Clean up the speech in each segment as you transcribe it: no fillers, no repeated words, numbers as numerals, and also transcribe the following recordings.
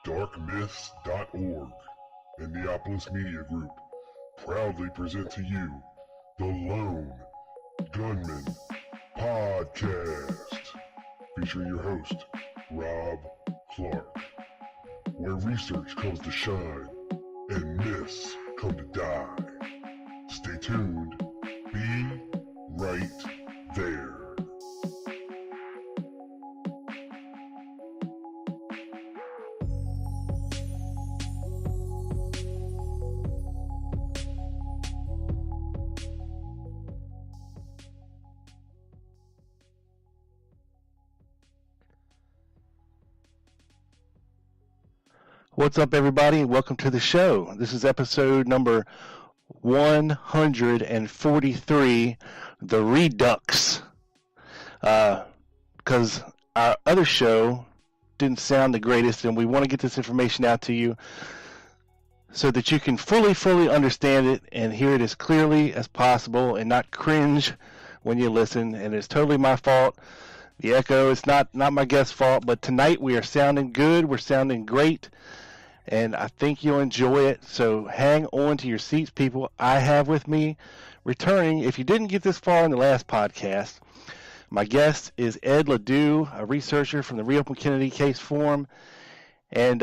darkmyths.org and Neopolis Media Group proudly present to you the Lone Gunman Podcast, featuring your host, Rob Clark, where research comes to shine and myths come to die. Stay tuned. Be right there. What's up, everybody? Welcome to the show. This is episode number 143, the Redux. Because our other show didn't sound the greatest, and we want to get this information out to you so that you can fully understand it and hear it as clearly as possible and not cringe when you listen. And it's totally my fault. The echo is not my guest's fault, but tonight we are sounding good. We're sounding great. And I think you'll enjoy it. So hang on to your seats, people. I have with me, returning, if you didn't get this far in the last podcast, my guest is Ed LeDoux, a researcher from the Reopen Kennedy Case Forum. And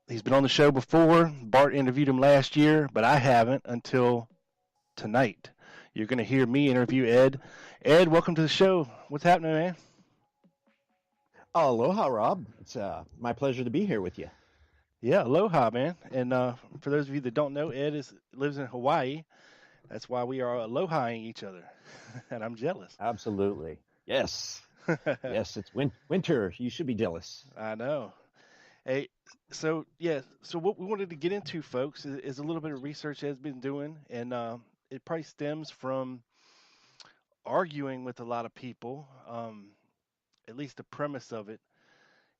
he's been on the show before. Bart interviewed him last year, but I haven't until tonight. You're going to hear me interview Ed. Ed, welcome to the show. What's happening, man? Aloha, Rob. It's my pleasure to be here with you. Yeah, aloha, man. And for those of you that don't know, Ed lives in Hawaii. That's why we are alohaing each other, and I'm jealous. Absolutely. Yes. Yes, it's winter. You should be jealous. I know. Hey, so what we wanted to get into, folks, is a little bit of research Ed's been doing, and it probably stems from arguing with a lot of people, at least the premise of it.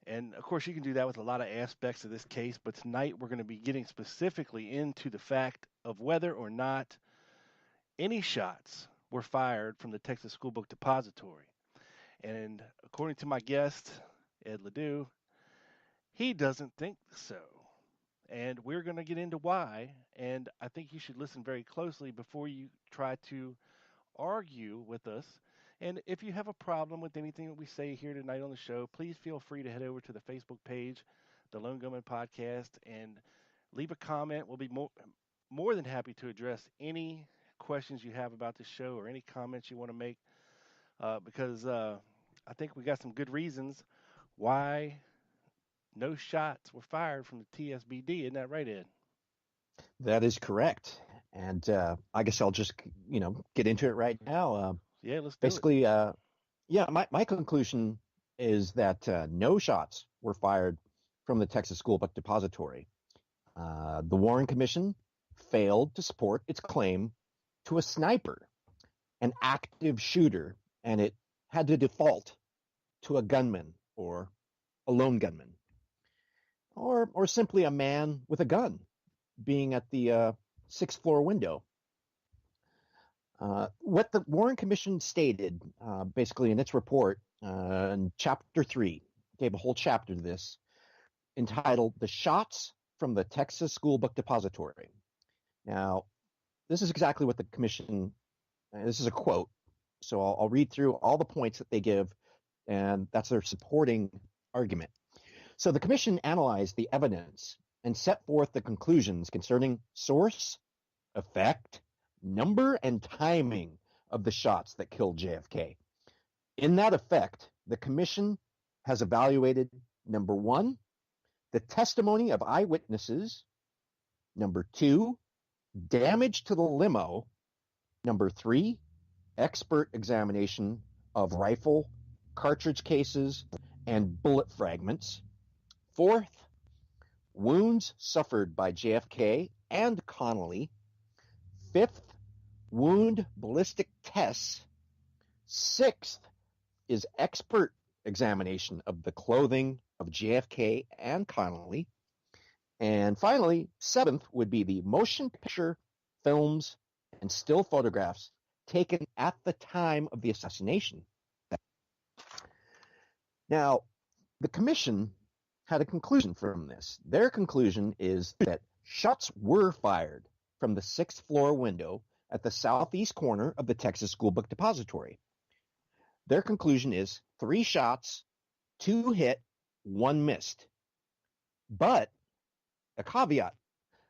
And, of course, you can do that with a lot of aspects of this case, but tonight we're going to be getting specifically into the fact of whether or not any shots were fired from the Texas School Book Depository. And according to my guest, Ed LeDoux, he doesn't think so. And we're going to get into why, and I think you should listen very closely before you try to argue with us. And if you have a problem with anything that we say here tonight on the show, please feel free to head over to the Facebook page, the Lone Gunman Podcast, and leave a comment. We'll be more than happy to address any questions you have about the show or any comments you want to make, because I think we got some good reasons why no shots were fired from the TSBD. Isn't that right, Ed? That is correct. And I guess I'll just, get into it right now. Yeah, let's do basically, it. My conclusion is that no shots were fired from the Texas School Book Depository. The Warren Commission failed to support its claim to a sniper, an active shooter, and it had to default to a gunman or a lone gunman, or simply a man with a gun being at the sixth floor window. What the Warren Commission stated, basically in its report, in Chapter 3, gave a whole chapter to this, entitled "The Shots from the Texas School Book Depository." Now, this is exactly what the Commission, this is a quote, so I'll read through all the points that they give, and that's their supporting argument. So the Commission analyzed the evidence and set forth the conclusions concerning source, effect, number, and timing of the shots that killed JFK. In that effect, the Commission has evaluated, number one, the testimony of eyewitnesses, number two, damage to the limo, number three, expert examination of rifle, cartridge cases, and bullet fragments, fourth, wounds suffered by JFK and Connally, fifth, wound ballistic tests, sixth is expert examination of the clothing of JFK and Connally, and finally, seventh would be the motion picture, films, and still photographs taken at the time of the assassination. Now, the Commission had a conclusion from this. Their conclusion is that shots were fired from the 6th floor window at the southeast corner of the Texas School Book Depository. Their conclusion is 3 shots, 2 hit, 1 missed. But, a caveat,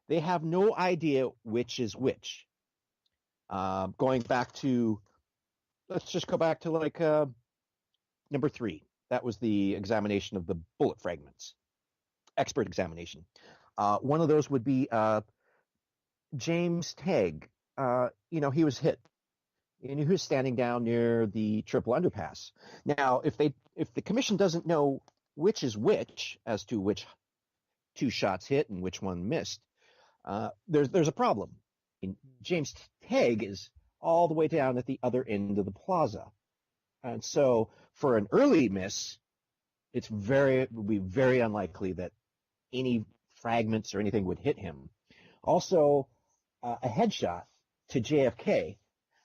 they have no idea which is which. Going back to, let's just go back to like number 3. That was the examination of the bullet fragments. Expert examination. One of those would be James Tegg. He was hit. And he was standing down near the triple underpass. Now, if the commission doesn't know which is which as to which 2 shots hit and which one missed, there's a problem. And James Tegg is all the way down at the other end of the plaza. And so for an early miss, it would be very unlikely that any fragments or anything would hit him. Also, a headshot to JFK,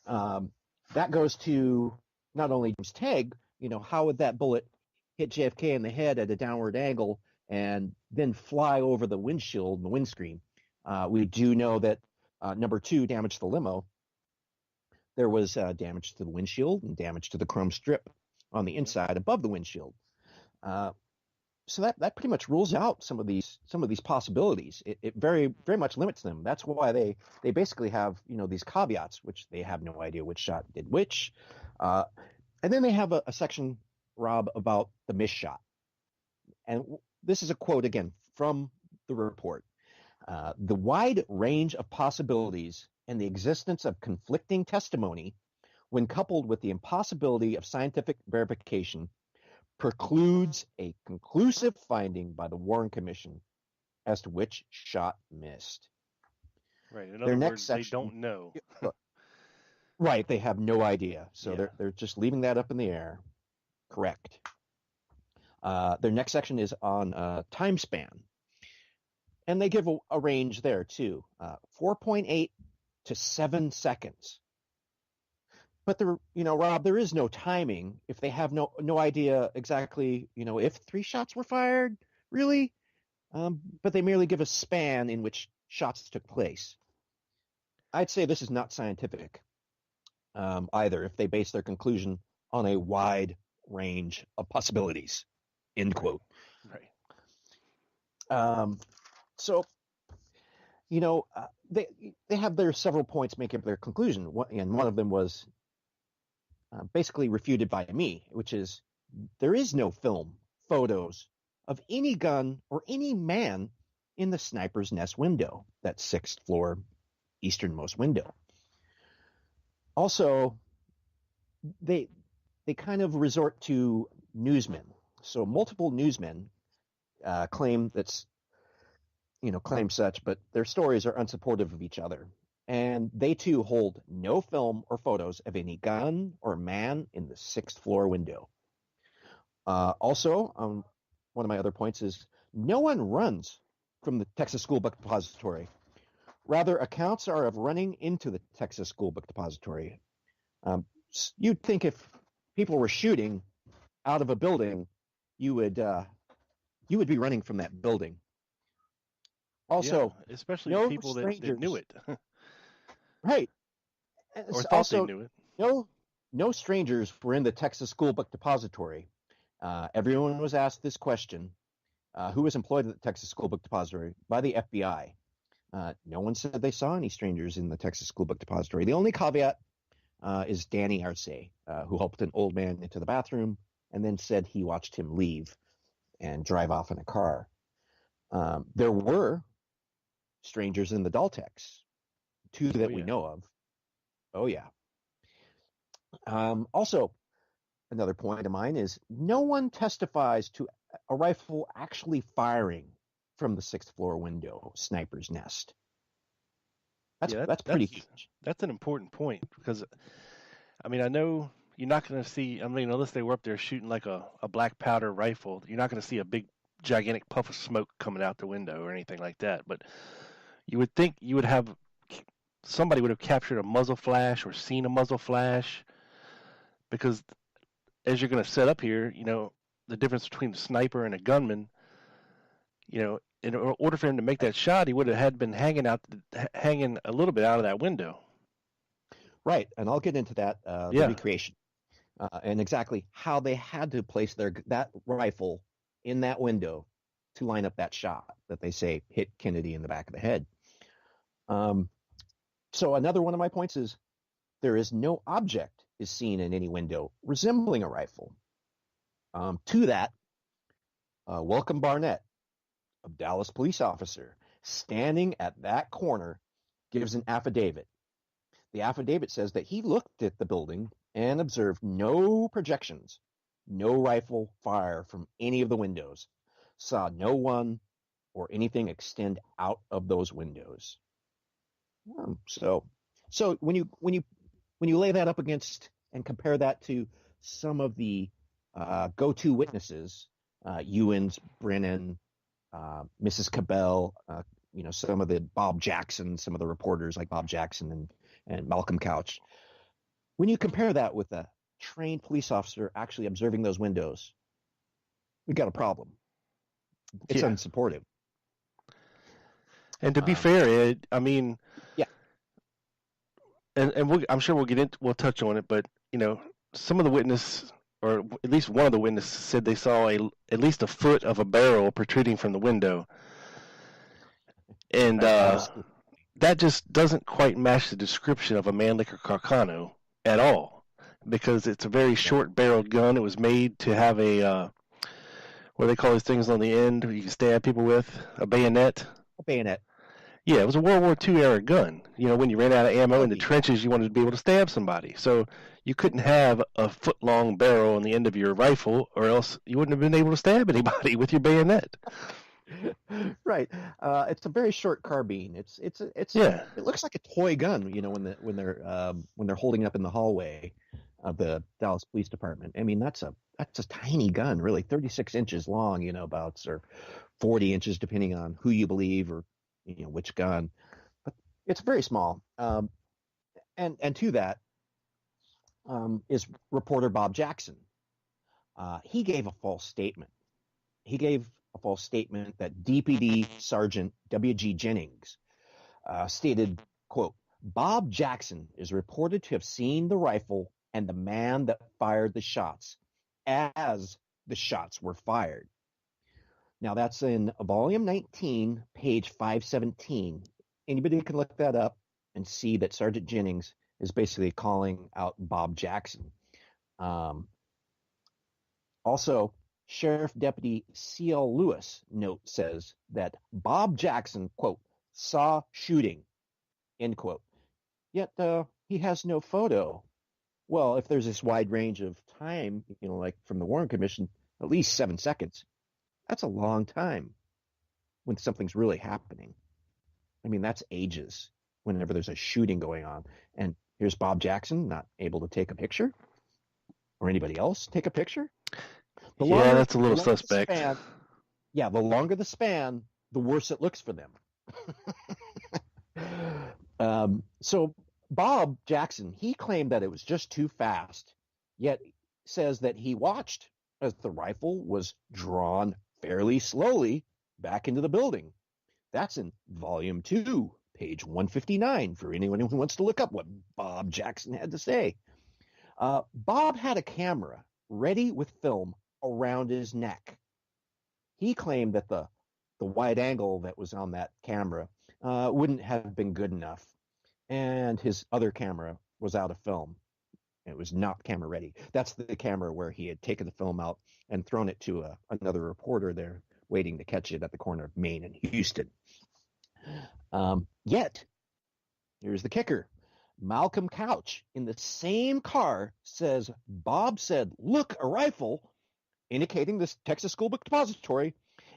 that goes to not only James Tegg, how would that bullet hit JFK in the head at a downward angle and then fly over the windshield and the windscreen? We do know that number 2, damage to the limo, there was damage to the windshield and damage to the chrome strip on the inside above the windshield. So that pretty much rules out some of these possibilities. It very, very much limits them. That's why they basically have these caveats, which they have no idea which shot did which. And then they have a section, Rob, about the missed shot. And this is a quote again from the report. The wide range of possibilities and the existence of conflicting testimony, when coupled with the impossibility of scientific verification, precludes a conclusive finding by the Warren Commission as to which shot missed. Right. In other words, they don't know. Right. They have no idea. So they're just leaving that up in the air. Correct. Their next section is on time span. And they give a range there, too. 4.8 to 7 seconds. But Rob, there is no timing if they have no idea exactly, if 3 shots were fired, really. But they merely give a span in which shots took place. I'd say this is not scientific either, if they base their conclusion on a wide range of possibilities. End quote. Right. So, they have their several points making up their conclusion, and one of them was basically refuted by me, which is there is no film, photos of any gun or any man in the sniper's nest window, that 6th floor easternmost window. Also, they kind of resort to newsmen. So multiple newsmen claim such, but their stories are unsupportive of each other. And they too hold no film or photos of any gun or man in the 6th floor window. Also, one of my other points is no one runs from the Texas School Book Depository. Rather, accounts are of running into the Texas School Book Depository. You'd think if people were shooting out of a building, you would be running from that building. Also, especially people that knew it. Right. Or thought they knew it. No strangers were in the Texas School Book Depository. Everyone was asked this question: who was employed at the Texas School Book Depository by the FBI? No one said they saw any strangers in the Texas School Book Depository. The only caveat is Danny Arce, who helped an old man into the bathroom and then said he watched him leave and drive off in a car. There were strangers in the Daltex, 2 that we know of. Oh, yeah. Also, another point of mine is no one testifies to a rifle actually firing from the 6th floor window sniper's nest. That's pretty huge. That's an important point because, I know you're not going to see, unless they were up there shooting like a black powder rifle, you're not going to see a big, gigantic puff of smoke coming out the window or anything like that. But you would think you would have, somebody would have captured a muzzle flash or seen a muzzle flash, because as you're going to set up here, the difference between a sniper and a gunman, in order for him to make that shot, he would have had been hanging a little bit out of that window. Right, and I'll get into that, the recreation, and exactly how they had to place that rifle in that window to line up that shot that they say hit Kennedy in the back of the head. So another one of my points is there is no object is seen in any window resembling a rifle. To that, Welcome Barnett, a Dallas police officer, standing at that corner, gives an affidavit. The affidavit says that he looked at the building and observed no projections, no rifle fire from any of the windows, saw no one or anything extend out of those windows. So when you lay that up against and compare that to some of the go-to witnesses, Ewens, Brennan, Mrs. Cabell, some of the Bob Jackson, some of the reporters like Bob Jackson and Malcolm Couch. When you compare that with a trained police officer actually observing those windows, we've got a problem. It's unsupportive. And to be fair, Ed, I mean, yeah, and I'm sure we'll touch on it, but some of the witnesses, or at least one of the witnesses, said they saw at least a foot of a barrel protruding from the window, and that just doesn't quite match the description of a Mannlicher Carcano at all, because it's a very short-barreled gun. It was made to have a what do they call those things on the end you can stab people with? A bayonet. A bayonet. Yeah, it was a World War II era gun. When you ran out of ammo in the trenches, you wanted to be able to stab somebody. So you couldn't have a foot-long barrel on the end of your rifle, or else you wouldn't have been able to stab anybody with your bayonet. Right. It's a very short carbine. It looks like a toy gun. When they're holding it up in the hallway of the Dallas Police Department. I mean, that's a tiny gun, really, 36 inches long. About, or 40 inches, depending on who you believe or which gun. But it's very small. And to that is reporter Bob Jackson. He gave a false statement. He gave a false statement that DPD Sergeant W.G. Jennings stated, quote, Bob Jackson is reported to have seen the rifle and the man that fired the shots as the shots were fired. Now, that's in volume 19, page 517. Anybody can look that up and see that Sergeant Jennings is basically calling out Bob Jackson. Also, Sheriff Deputy C.L. Lewis note says that Bob Jackson, quote, saw shooting, end quote. Yet he has no photo. Well, if there's this wide range of time, like from the Warren Commission, at least 7 seconds, that's a long time when something's really happening. I mean, that's ages whenever there's a shooting going on. And here's Bob Jackson not able to take a picture, or anybody else take a picture. That's a little suspect. The longer the span, the worse it looks for them. So Bob Jackson, he claimed that it was just too fast, yet says that he watched as the rifle was drawn fairly slowly back into the building. That's in volume 2, page 159, for anyone who wants to look up what Bob Jackson had to say. Bob had a camera ready with film around his neck. He claimed that the wide angle that was on that camera wouldn't have been good enough, and his other camera was out of film. It was not camera ready. That's the camera where he had taken the film out and thrown it to another reporter there waiting to catch it at the corner of Main and Houston. Yet, here's the kicker. Malcolm Couch in the same car says Bob said, "Look, a rifle," indicating this Texas School Book Depository,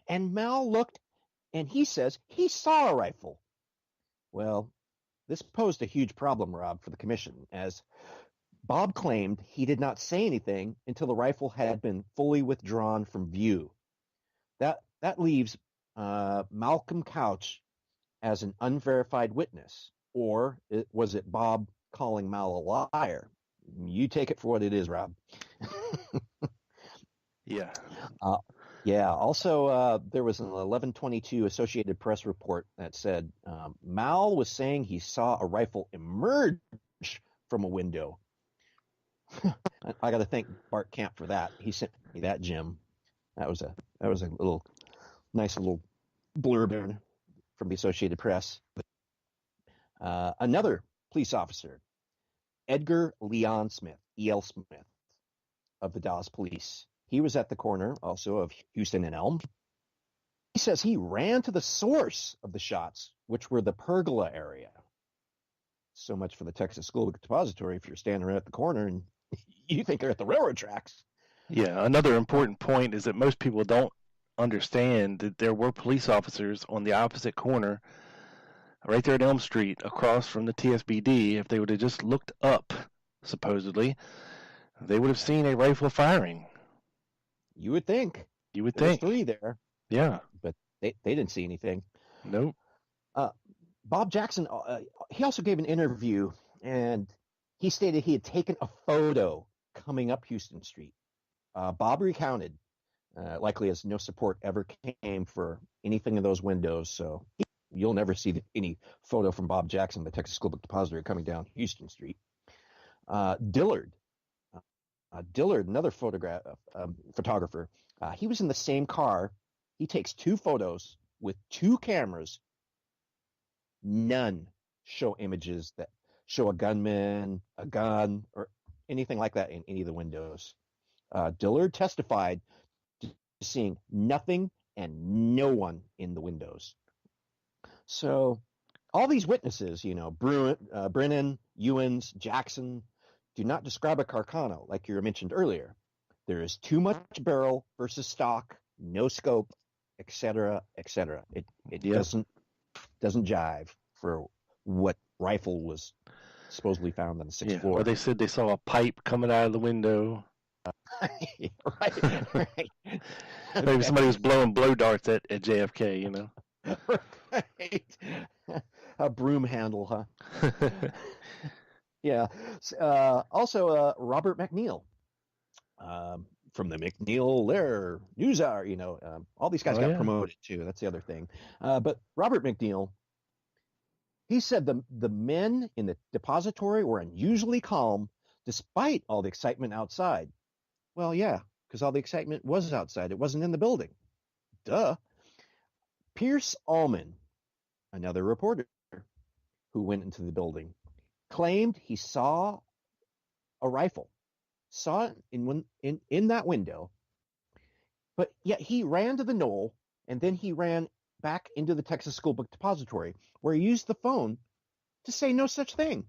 and Mal looked and he says he saw a rifle. Well, this posed a huge problem, Rob, for the commission, as Bob claimed he did not say anything until the rifle had been fully withdrawn from view. That leaves Malcolm Couch as an unverified witness, or was it Bob calling Mal a liar? You take it for what it is, Rob. Yeah. Yeah. Also, there was an 11/22 Associated Press report that said Mal was saying he saw a rifle emerge from a window. I got to thank Bart Camp for that. He sent me that, Jim. That was a little nice little blurb from the Associated Press. Another police officer, Edgar Leon Smith, E.L. Smith, of the Dallas Police. He was at the corner also of Houston and Elm. He says he ran to the source of the shots, which were the pergola area. So much for the Texas School Depository if you're standing right at the corner and you think they're at the railroad tracks. Yeah, another important point is that most people don't understand that there were police officers on the opposite corner, right there at Elm Street, across from the TSBD. If they would have just looked up, supposedly, they would have seen a rifle firing. You would think. You would There was think. 3 there, Yeah. but they didn't see anything. Nope. Bob Jackson, he also gave an interview, and he stated he had taken a photo coming up Houston Street. Bob recounted, likely as no support ever came for anything in those windows, so you'll never see any photo from Bob Jackson, the Texas School Book Depository, coming down Houston Street. Dillard, another photographer, he was in the same car. He takes 2 photos with 2 cameras. None show images that show a gunman, a gun, or anything like that in any of the windows. Dillard testified to seeing nothing and no one in the windows. So all these witnesses, Brennan, Ewens, Jackson, do not describe a Carcano like you mentioned earlier. There is too much barrel versus stock, no scope, etc., etc. It doesn't jive for what rifle was supposedly found on the 6th floor. Or they said they saw a pipe coming out of the window. right. Maybe somebody was blowing blow darts at JFK, Right. A broom handle, huh? Yeah. Also, Robert McNeil from the McNeil News Hour, all these guys got promoted too. That's the other thing. But Robert McNeil, he said the men in the depository were unusually calm despite all the excitement outside. Well, yeah, because all the excitement was outside. It wasn't in the building. Duh. Pierce Allman, another reporter who went into the building, claimed he saw a rifle, saw it in that window, but yet he ran to the knoll, and then he ran back into the Texas School Book Depository, where he used the phone to say no such thing.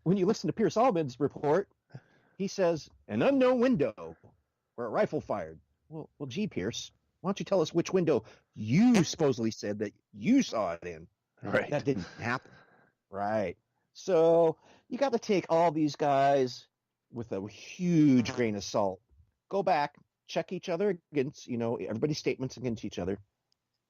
When you listen to Pierce Allman's report, he says, an unknown window where a rifle fired. Well, gee, Pierce, why don't you tell us which window you supposedly said that you saw it in? Right. That didn't happen. Right. So you got to take all these guys with a huge grain of salt. Go back, check each other against, everybody's statements against each other.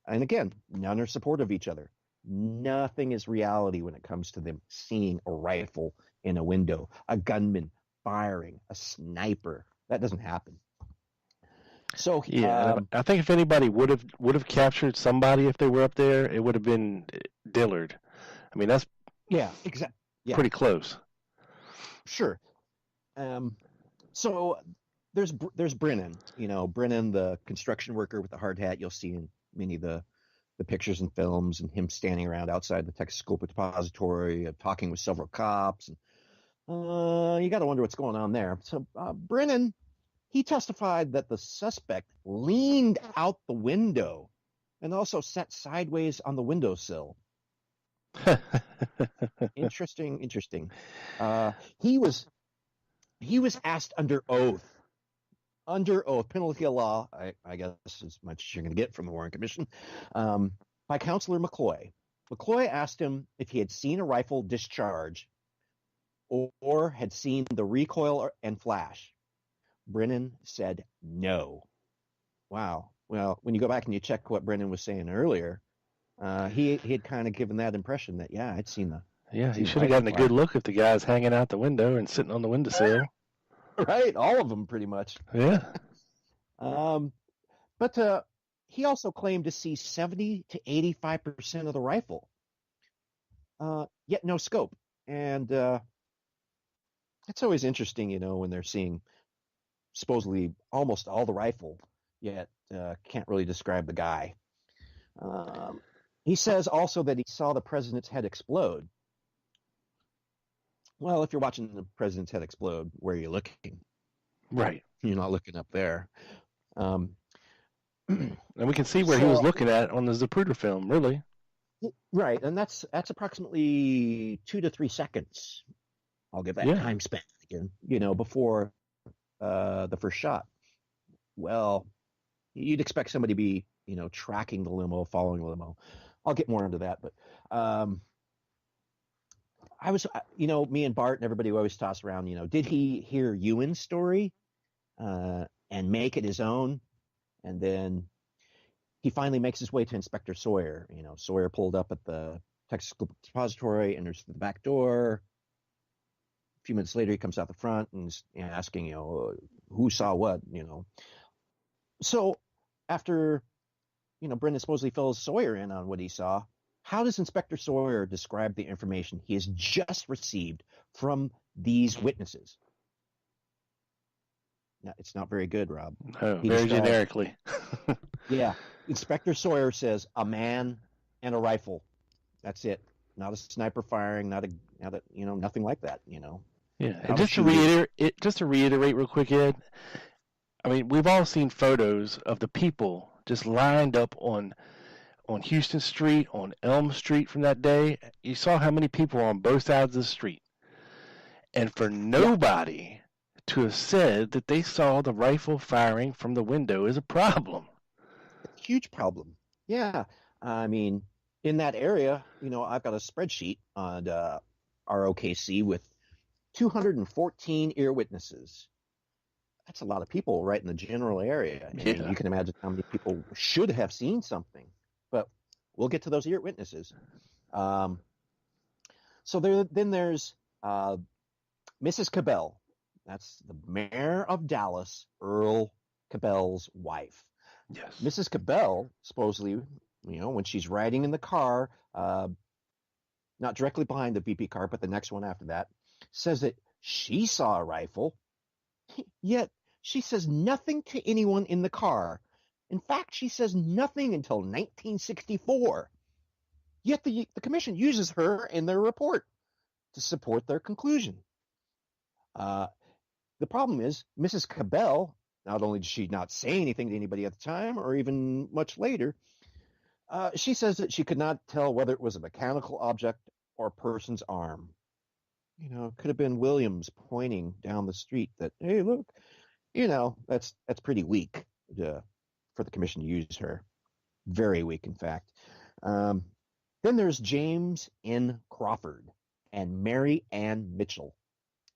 And again, none are supportive of each other. Nothing is reality when it comes to them seeing a rifle in a window, a gunman firing, a sniper. That doesn't happen. So I think if anybody would have captured somebody if they were up there, it would have been Dillard. I mean, that's pretty close. Sure. So there's Brennan. Brennan, the construction worker with the hard hat. You'll see in many of the pictures and films, and him standing around outside the Texas School Depository, talking with several cops. And you got to wonder what's going on there. So Brennan, he testified that the suspect leaned out the window and also sat sideways on the windowsill. Interesting. He was asked under oath, penalty of law, I guess as much as you're going to get from the Warren Commission, by Counselor McCloy. McCloy asked him if he had seen a rifle discharge or had seen the recoil and flash. Brennan said no. Wow. Well, when you go back and you check what Brennan was saying earlier, he had kind of given that impression that, I'd seen the... Yeah, he should have gotten a good look if the guy's hanging out the window and sitting on the windowsill. Right? All of them, pretty much. Yeah. But he also claimed to see 70 to 85% of the rifle, yet no scope. And it's always interesting, when they're seeing supposedly almost all the rifle, yet can't really describe the guy. He says also that he saw the president's head explode. Well, if you're watching the president's head explode, where are you looking? Right. You're not looking up there. And we can see where he was looking at on the Zapruder film, really. Right, and that's approximately 2 to 3 seconds. I'll give that time span again, before the first shot. Well, you'd expect somebody to be, tracking the limo, following the limo. I'll get more into that, but I was, me and Bart and everybody always toss around, did he hear Ewan's story and make it his own? And then he finally makes his way to Inspector Sawyer. Sawyer pulled up at the Texas School Depository, enters the back door. A few minutes later, he comes out the front and is asking, who saw what, So after, Brendan supposedly fills Sawyer in on what he saw, how does Inspector Sawyer describe the information he has just received from these witnesses? No, it's not very good, Rob. Oh, very generically. Yeah. Inspector Sawyer says a man and a rifle. That's it. Not a sniper firing, nothing like that, Yeah. And just to reiterate real quick, Ed, I mean, we've all seen photos of the people just lined up on Houston Street, on Elm Street from that day. You saw how many people were on both sides of the street. And for nobody to have said that they saw the rifle firing from the window is a problem. Huge problem. Yeah. I mean, in that area, I've got a spreadsheet on ROKC with 214 ear witnesses. That's a lot of people right in the general area. I mean, you can imagine how many people should have seen something. But we'll get to those ear witnesses. So then there's Mrs. Cabell. That's the mayor of Dallas, Earl Cabell's wife. Yes. Mrs. Cabell, supposedly, when she's riding in the car, not directly behind the VP car, but the next one after that, says that she saw a rifle, yet she says nothing to anyone in the car. In fact, she says nothing until 1964. Yet the commission uses her in their report to support their conclusion. The problem is, Mrs. Cabell, not only did she not say anything to anybody at the time or even much later, she says that she could not tell whether it was a mechanical object or a person's arm. It could have been Williams pointing down the street that, hey, look, that's pretty weak for the commission to use her. Very weak, in fact. Then there's James N. Crawford and Mary Ann Mitchell.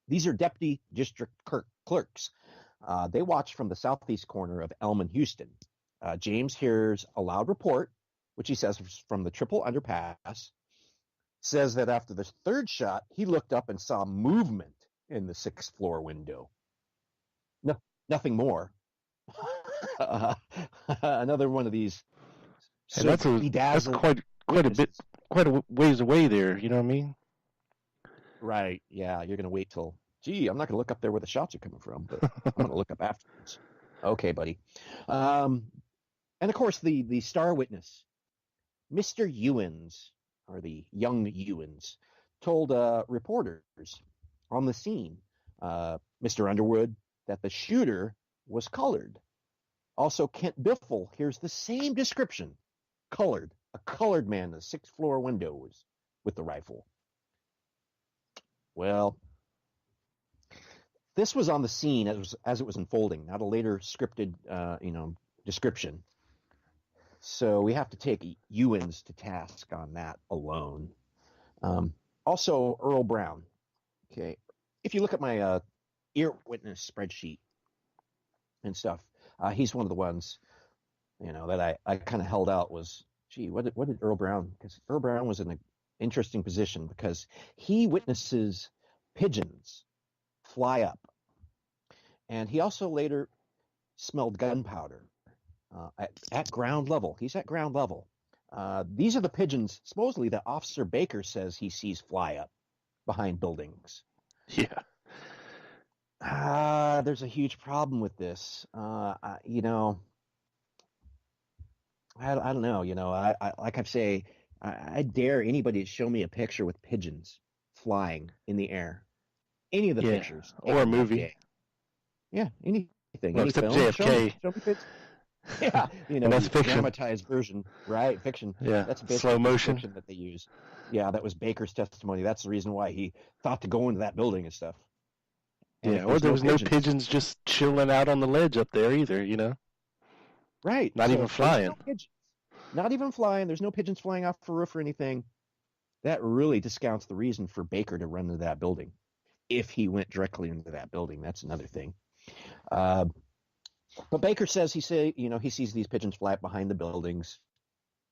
These are deputy district clerks. They watch from the southeast corner of Elm and Houston. James hears a loud report, which he says was from the triple underpass, says that after the third shot, he looked up and saw movement in the 6th floor window. No, nothing more. Another one of these. And that's quite a ways away there. You know what I mean? Right. Yeah. You're going to wait till, I'm not going to look up there where the shots are coming from, but I'm going to look up afterwards. Okay, buddy. And of course, the star witness, Mr. Ewens, or the young Ewens, told reporters on the scene, Mr. Underwood, that the shooter was colored. Also, Kent Biffle hears the same description, colored, a colored man in the 6th floor window was with the rifle. Well, this was on the scene as it was unfolding, not a later scripted, description. So we have to take Ewens to task on that alone. Also, Earl Brown. Okay, if you look at my ear witness spreadsheet and stuff, he's one of the ones, that I kind of held out was, what did Earl Brown? Because Earl Brown was in an interesting position because he witnesses pigeons fly up. And he also later smelled gunpowder at ground level. He's at ground level. These are the pigeons, supposedly, that Officer Baker says he sees fly up behind buildings. Yeah. There's a huge problem with this. You know, I don't know. You know, I like I say, I dare anybody to show me a picture with pigeons flying in the air. Any of the pictures. Or a movie. Yeah, anything. Well, any except film. JFK. Show me pigeons. Yeah, you know, And that's the fiction. dramatized version, right? Fiction. Yeah, That's basically slow motion fiction that they use. Yeah, that was Baker's testimony. That's the reason why he thought to go into that building and stuff. And yeah, or there was no pigeons just chilling out on the ledge up there either, you know? Right. Not even flying. Not even flying. There's no pigeons flying off the roof or anything. That really discounts the reason for Baker to run into that building. If he went directly into that building, that's another thing. But Baker says he sees these pigeons fly up behind the buildings.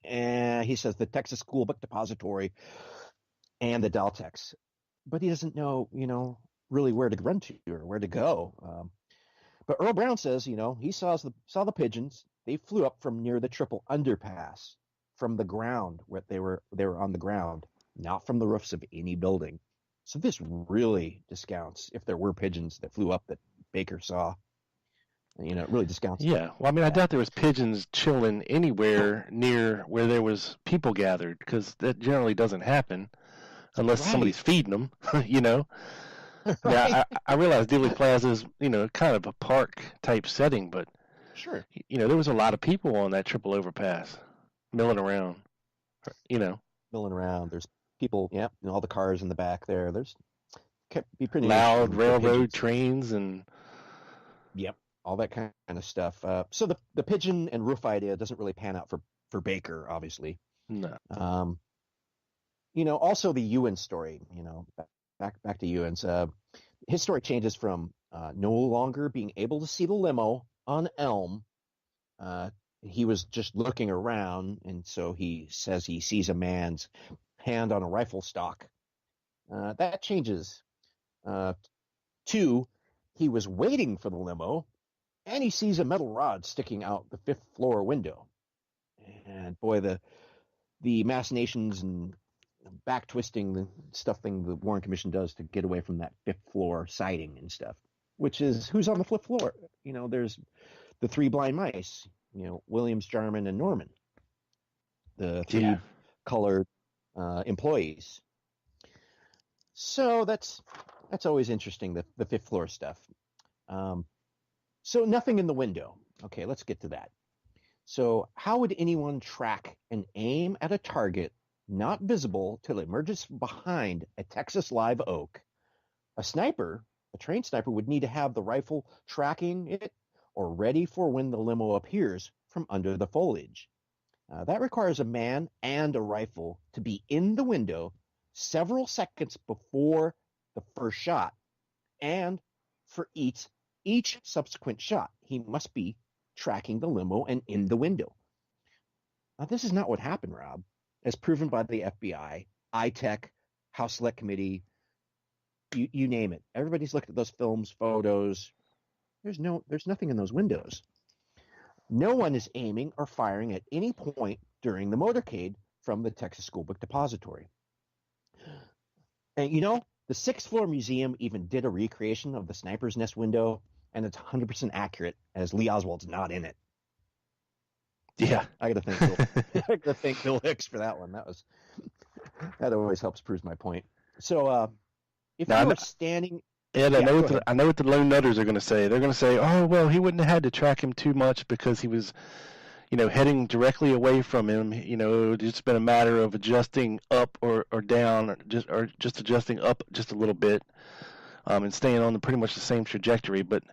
And he says the Texas School Book Depository and the Daltex. But he doesn't know, really where to run to or where to go. But Earl Brown says, he saw the pigeons. They flew up from near the triple underpass, from the ground where they were on the ground, not from the roofs of any building. So this really discounts if there were pigeons that flew up that Baker saw. It really discounts. Yeah, well, I mean, I doubt there was pigeons chilling anywhere near where there was people gathered, because that generally doesn't happen unless somebody's feeding them, Right. Yeah, I realize Dealey Plaza is, kind of a park type setting, but sure, there was a lot of people on that triple overpass milling around, Milling around. There's people, all the cars in the back there. There's be pretty loud railroad trains and all that kind of stuff. So the pigeon and roof idea doesn't really pan out for Baker, obviously. No. Also the Ewan story. Back to Ewan's. His story changes from no longer being able to see the limo on Elm. He was just looking around, and so he says he sees a man's hand on a rifle stock. That changes to he was waiting for the limo, and he sees a metal rod sticking out the 5th floor window. And boy, the machinations and back twisting the the Warren Commission does to get away from that 5th floor siding and stuff, which is who's on the 5th floor. There's the 3 blind mice, Williams, Jarman, and Norman, the 3 colored employees. So that's always interesting, the 5th floor stuff. So nothing in the window. Okay, let's get to that. So how would anyone track and aim at a target not visible till it emerges from behind a Texas live oak? A trained sniper, would need to have the rifle tracking it or ready for when the limo appears from under the foliage. That requires a man and a rifle to be in the window several seconds before the first shot, and for each subsequent shot, he must be tracking the limo and in the window. Now, this is not what happened, Rob, as proven by the FBI, ITEC, House Select Committee, you name it. Everybody's looked at those films, photos. There's nothing in those windows. No one is aiming or firing at any point during the motorcade from the Texas School Book Depository. And the 6th floor museum even did a recreation of the sniper's nest window, and it's 100% accurate, as Lee Oswald's not in it. Yeah. I got to thank Bill Hicks for that one. That always helps prove my point. So if you were standing... Ed, I know what the lone nutters are going to say. They're going to say, oh, well, he wouldn't have had to track him too much because he was, heading directly away from him. It would just been a matter of adjusting up or down, or just adjusting up just a little bit, and staying on pretty much the same trajectory. But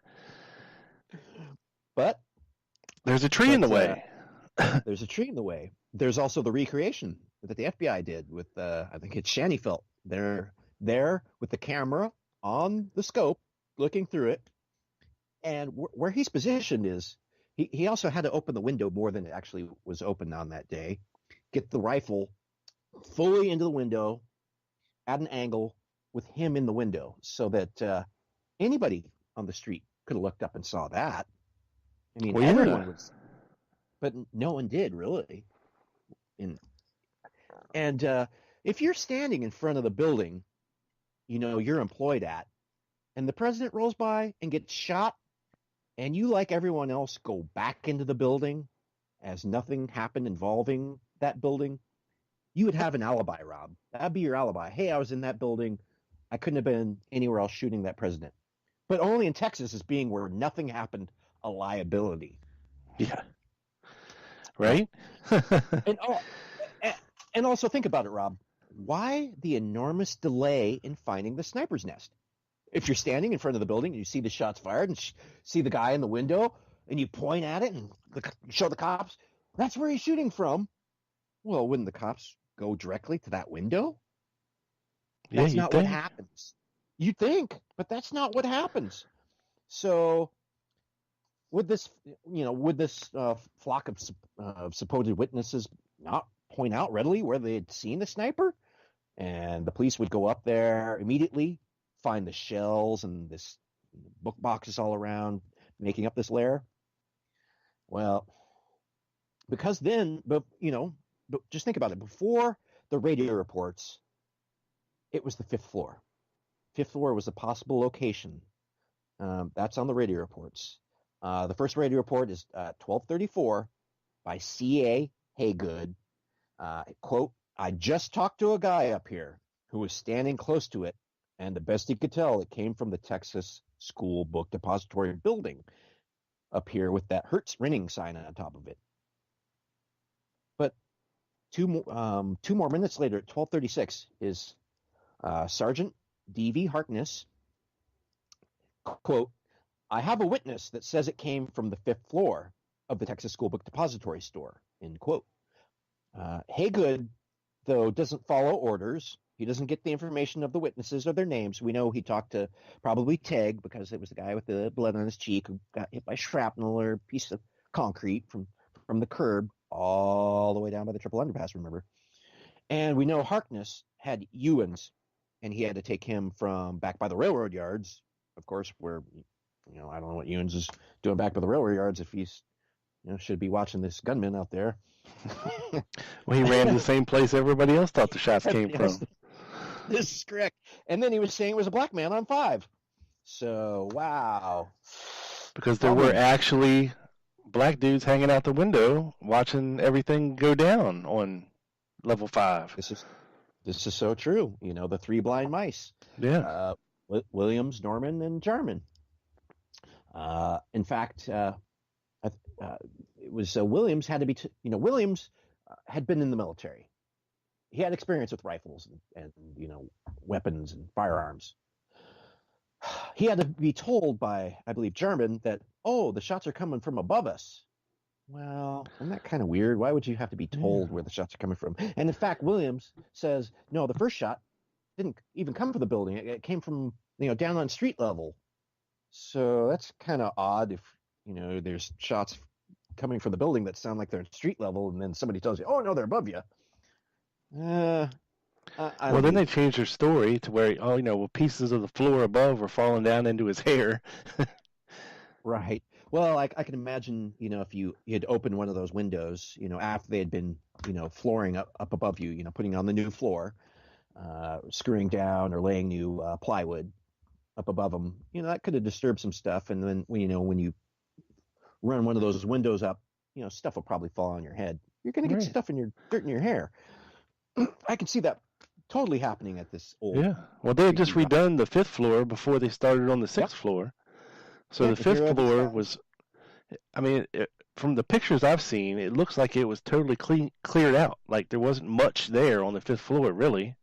there's a tree in the way. There's a tree in the way. There's also the recreation that the FBI did with, I think it's Shannyfelt. They're there with the camera on the scope, looking through it. And where he's positioned is, he also had to open the window more than it actually was open on that day, get the rifle fully into the window at an angle with him in the window so that anybody on the street could have looked up and saw that. I mean, Well, everyone was, but no one did really. And if you're standing in front of the building, you're employed at, and the president rolls by and gets shot, and you, like everyone else, go back into the building as nothing happened involving that building, you would have an alibi, Rob. That'd be your alibi. Hey, I was in that building. I couldn't have been anywhere else shooting that president. But only in Texas is being where nothing happened a liability. Yeah. Right? And also think about it, Rob. Why the enormous delay in finding the sniper's nest? If you're standing in front of the building and you see the shots fired and see the guy in the window and you point at it and show the cops, that's where he's shooting from. Well, wouldn't the cops go directly to that window? That's not what happens. You think, but that's not what happens. So would this flock of supposed witnesses not point out readily where they had seen the sniper? And the police would go up there immediately, find the shells and this book boxes all around, making up this lair. Well, because then, but just think about it. Before the radio reports, it was the fifth floor. Fifth floor was a possible location. That's on the radio reports. The first radio report is 1234 by C.A. Haygood. Quote, I just talked to a guy up here who was standing close to it, and the best he could tell, it came from the Texas School Book Depository building up here with that Hertz renting sign on top of it. But two more minutes later, at 1236, is Sergeant D.V. Harkness, quote, I have a witness that says it came from the fifth floor of the Texas School Book Depository store, end quote. Haygood, though, doesn't follow orders. He doesn't get the information of the witnesses or their names. We know he talked to probably Teg, because it was the guy with the blood on his cheek who got hit by shrapnel or a piece of concrete from the curb all the way down by the triple underpass, remember? And we know Harkness had Ewens, and he had to take him from back by the railroad yards, of course, where, I don't know what Ewens is doing back by the railroad yards if he's, should be watching this gunman out there. Well, he ran to the same place everybody else thought the shots came from. This is correct. And then he was saying it was a black man on 5. So, wow. Because there were actually black dudes hanging out the window watching everything go down on level 5. This is so true. The 3 blind mice. Yeah. Williams, Norman, and Jarman. In fact, it was Williams had to be, Williams had been in the military. He had experience with rifles and weapons and firearms. He had to be told by, I believe, Jarman that, the shots are coming from above us. Well, isn't that kind of weird? Why would you have to be told where the shots are coming from? And in fact, Williams says, no, the first shot didn't even come from the building. It came from, down on street level. So that's kind of odd if, there's shots coming from the building that sound like they're at street level, and then somebody tells you, oh, no, they're above you. Well, then they changed their story to where, pieces of the floor above were falling down into his hair. Right. Well, I can imagine, if you had opened one of those windows, after they had been, flooring up above you, putting on the new floor, screwing down or laying new plywood up above them, that could have disturbed some stuff. And then, when you run one of those windows up, stuff will probably fall on your head. You're going to get stuff in dirt in your hair. I can see that totally happening at this old. Yeah. Well, they had just redone the 5th floor before they started on the 6th floor. So the 5th floor was, from the pictures I've seen, it looks like it was totally cleared out. Like there wasn't much there on the 5th floor, really.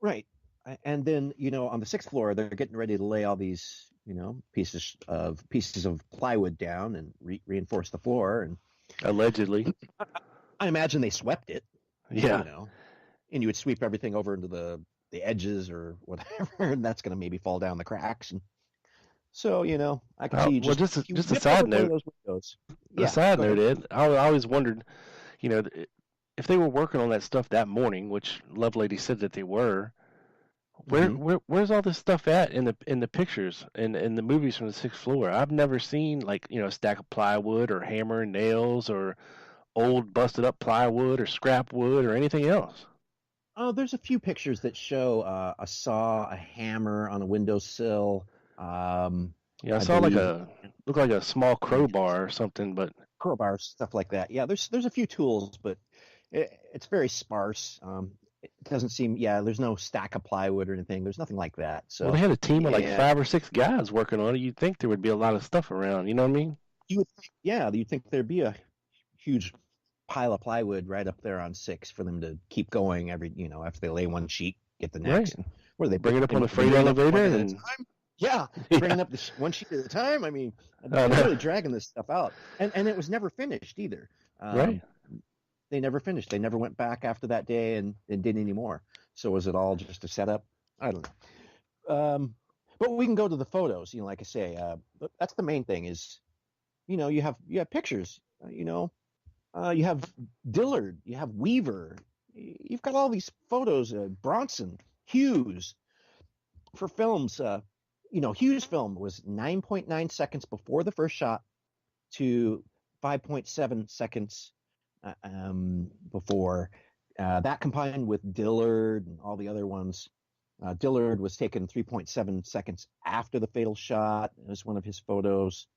Right. And then, on the 6th floor, they're getting ready to lay all these, pieces of plywood down and reinforce the floor. And allegedly, I imagine they swept it. Yeah. And you would sweep everything over into the edges or whatever, and that's going to maybe fall down the cracks. And so, I can see just a side note. A side note, Ed, I always wondered, if they were working on that stuff that morning, which Lovelady said that they were, Where's all this stuff at in the pictures and in the movies from the 6th floor? I've never seen like a stack of plywood or hammer and nails or old busted up plywood or scrap wood or anything else. Oh, there's a few pictures that show a saw, a hammer on a windowsill. I saw looked like a small crowbar or something, but crowbar stuff like that. Yeah, there's a few tools, but it's very sparse. It doesn't seem. Yeah, there's no stack of plywood or anything. There's nothing like that. So they had a team of like 5 or 6 guys working on it. You'd think there would be a lot of stuff around. You know what I mean? You'd think there'd be a huge pile of plywood right up there on 6 for them to keep going after they lay one sheet, get the next. Right. Where they bring it up on the freight elevator and bringing up one sheet at a time. I mean, they're really dragging this stuff out, and it was never finished either. Right. They never finished. They never went back after that day and did any more. So was it all just a setup? I don't know. But we can go to the photos. Like I say, that's the main thing. Is you have pictures. You have Dillard. You have Weaver. You've got all these photos. Bronson, Hughes. For films, Hughes' film was 9.9 seconds before the first shot to 5.7 seconds before. That combined with Dillard and all the other ones. Dillard was taken 3.7 seconds after the fatal shot. It was one of his photos.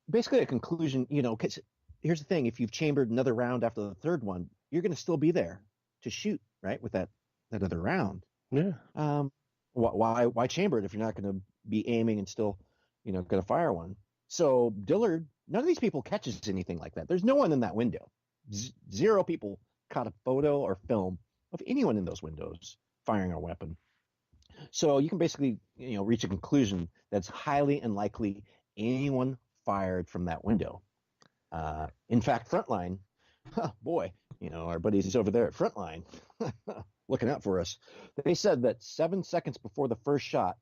Basically a conclusion, because here's the thing. If you've chambered another round after the third one, you're going to still be there to shoot, right, with that other round. Yeah. Why chamber it if you're not going to be aiming and still, going to fire one? So Dillard, none of these people catches anything like that. There's no one in that window. 0 people caught a photo or film of anyone in those windows firing a weapon. So you can basically, reach a conclusion that's highly unlikely anyone fired from that window. In fact, Frontline, our buddies over there at Frontline, looking out for us. They said that 7 seconds before the first shot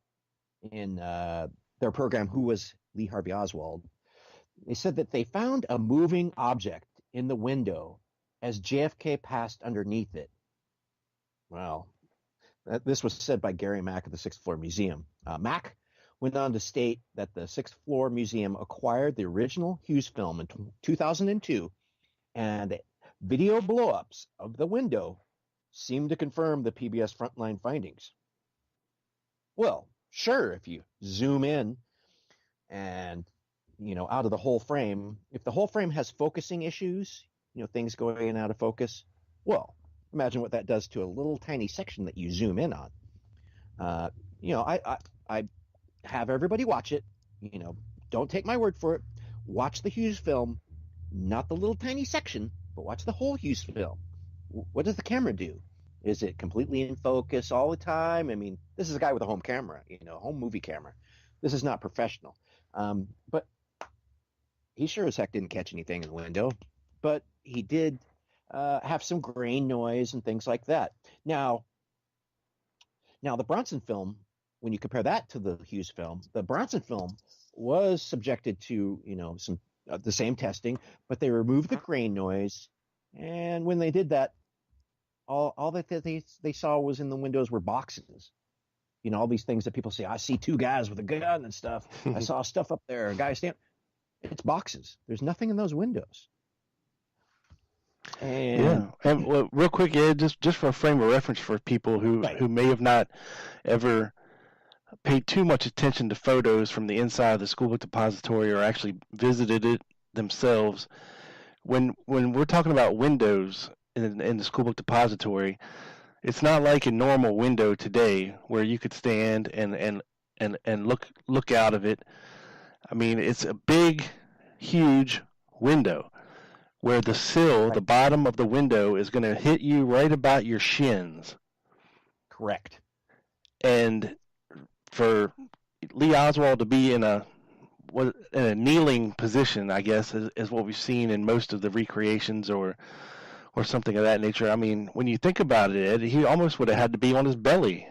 in their program, Who Was Lee Harvey Oswald, they said that they found a moving object in the window as JFK passed underneath it. Well, this was said by Gary Mack of the 6th Floor Museum. Mack went on to state that the 6th Floor Museum acquired the original Hughes film in 2002, and video blow-ups of the window seem to confirm the PBS Frontline findings. Well, sure, if you zoom in and, out of the whole frame, if the whole frame has focusing issues, things going in and out of focus, well, imagine what that does to a little tiny section that you zoom in on. I have everybody watch it. Don't take my word for it. Watch the Hughes film, not the little tiny section, but watch the whole Hughes film. What does the camera do? Is it completely in focus all the time? I mean, this is a guy with a home camera, home movie camera. This is not professional. But he sure as heck didn't catch anything in the window. But he did have some grain noise and things like that. Now the Bronson film, when you compare that to the Hughes film, the Bronson film was subjected to, some the same testing, but they removed the grain noise. And when they did that, all that they saw was in the windows were boxes. All these things that people say, I see 2 guys with a gun and stuff. I saw stuff up there, a guy stand. It's boxes. There's nothing in those windows. And well, real quick, Ed, just for a frame of reference for people who may have not ever paid too much attention to photos from the inside of the school book depository or actually visited it themselves. When we're talking about windows in the school book depository, it's not like a normal window today where you could stand and look out of it. I mean, it's a big, huge window where the sill, the bottom of the window, is going to hit you right about your shins. Correct. And for Lee Oswald to be in a kneeling position, I guess, is what we've seen in most of the recreations or something of that nature. I mean, when you think about it, Ed, he almost would have had to be on his belly,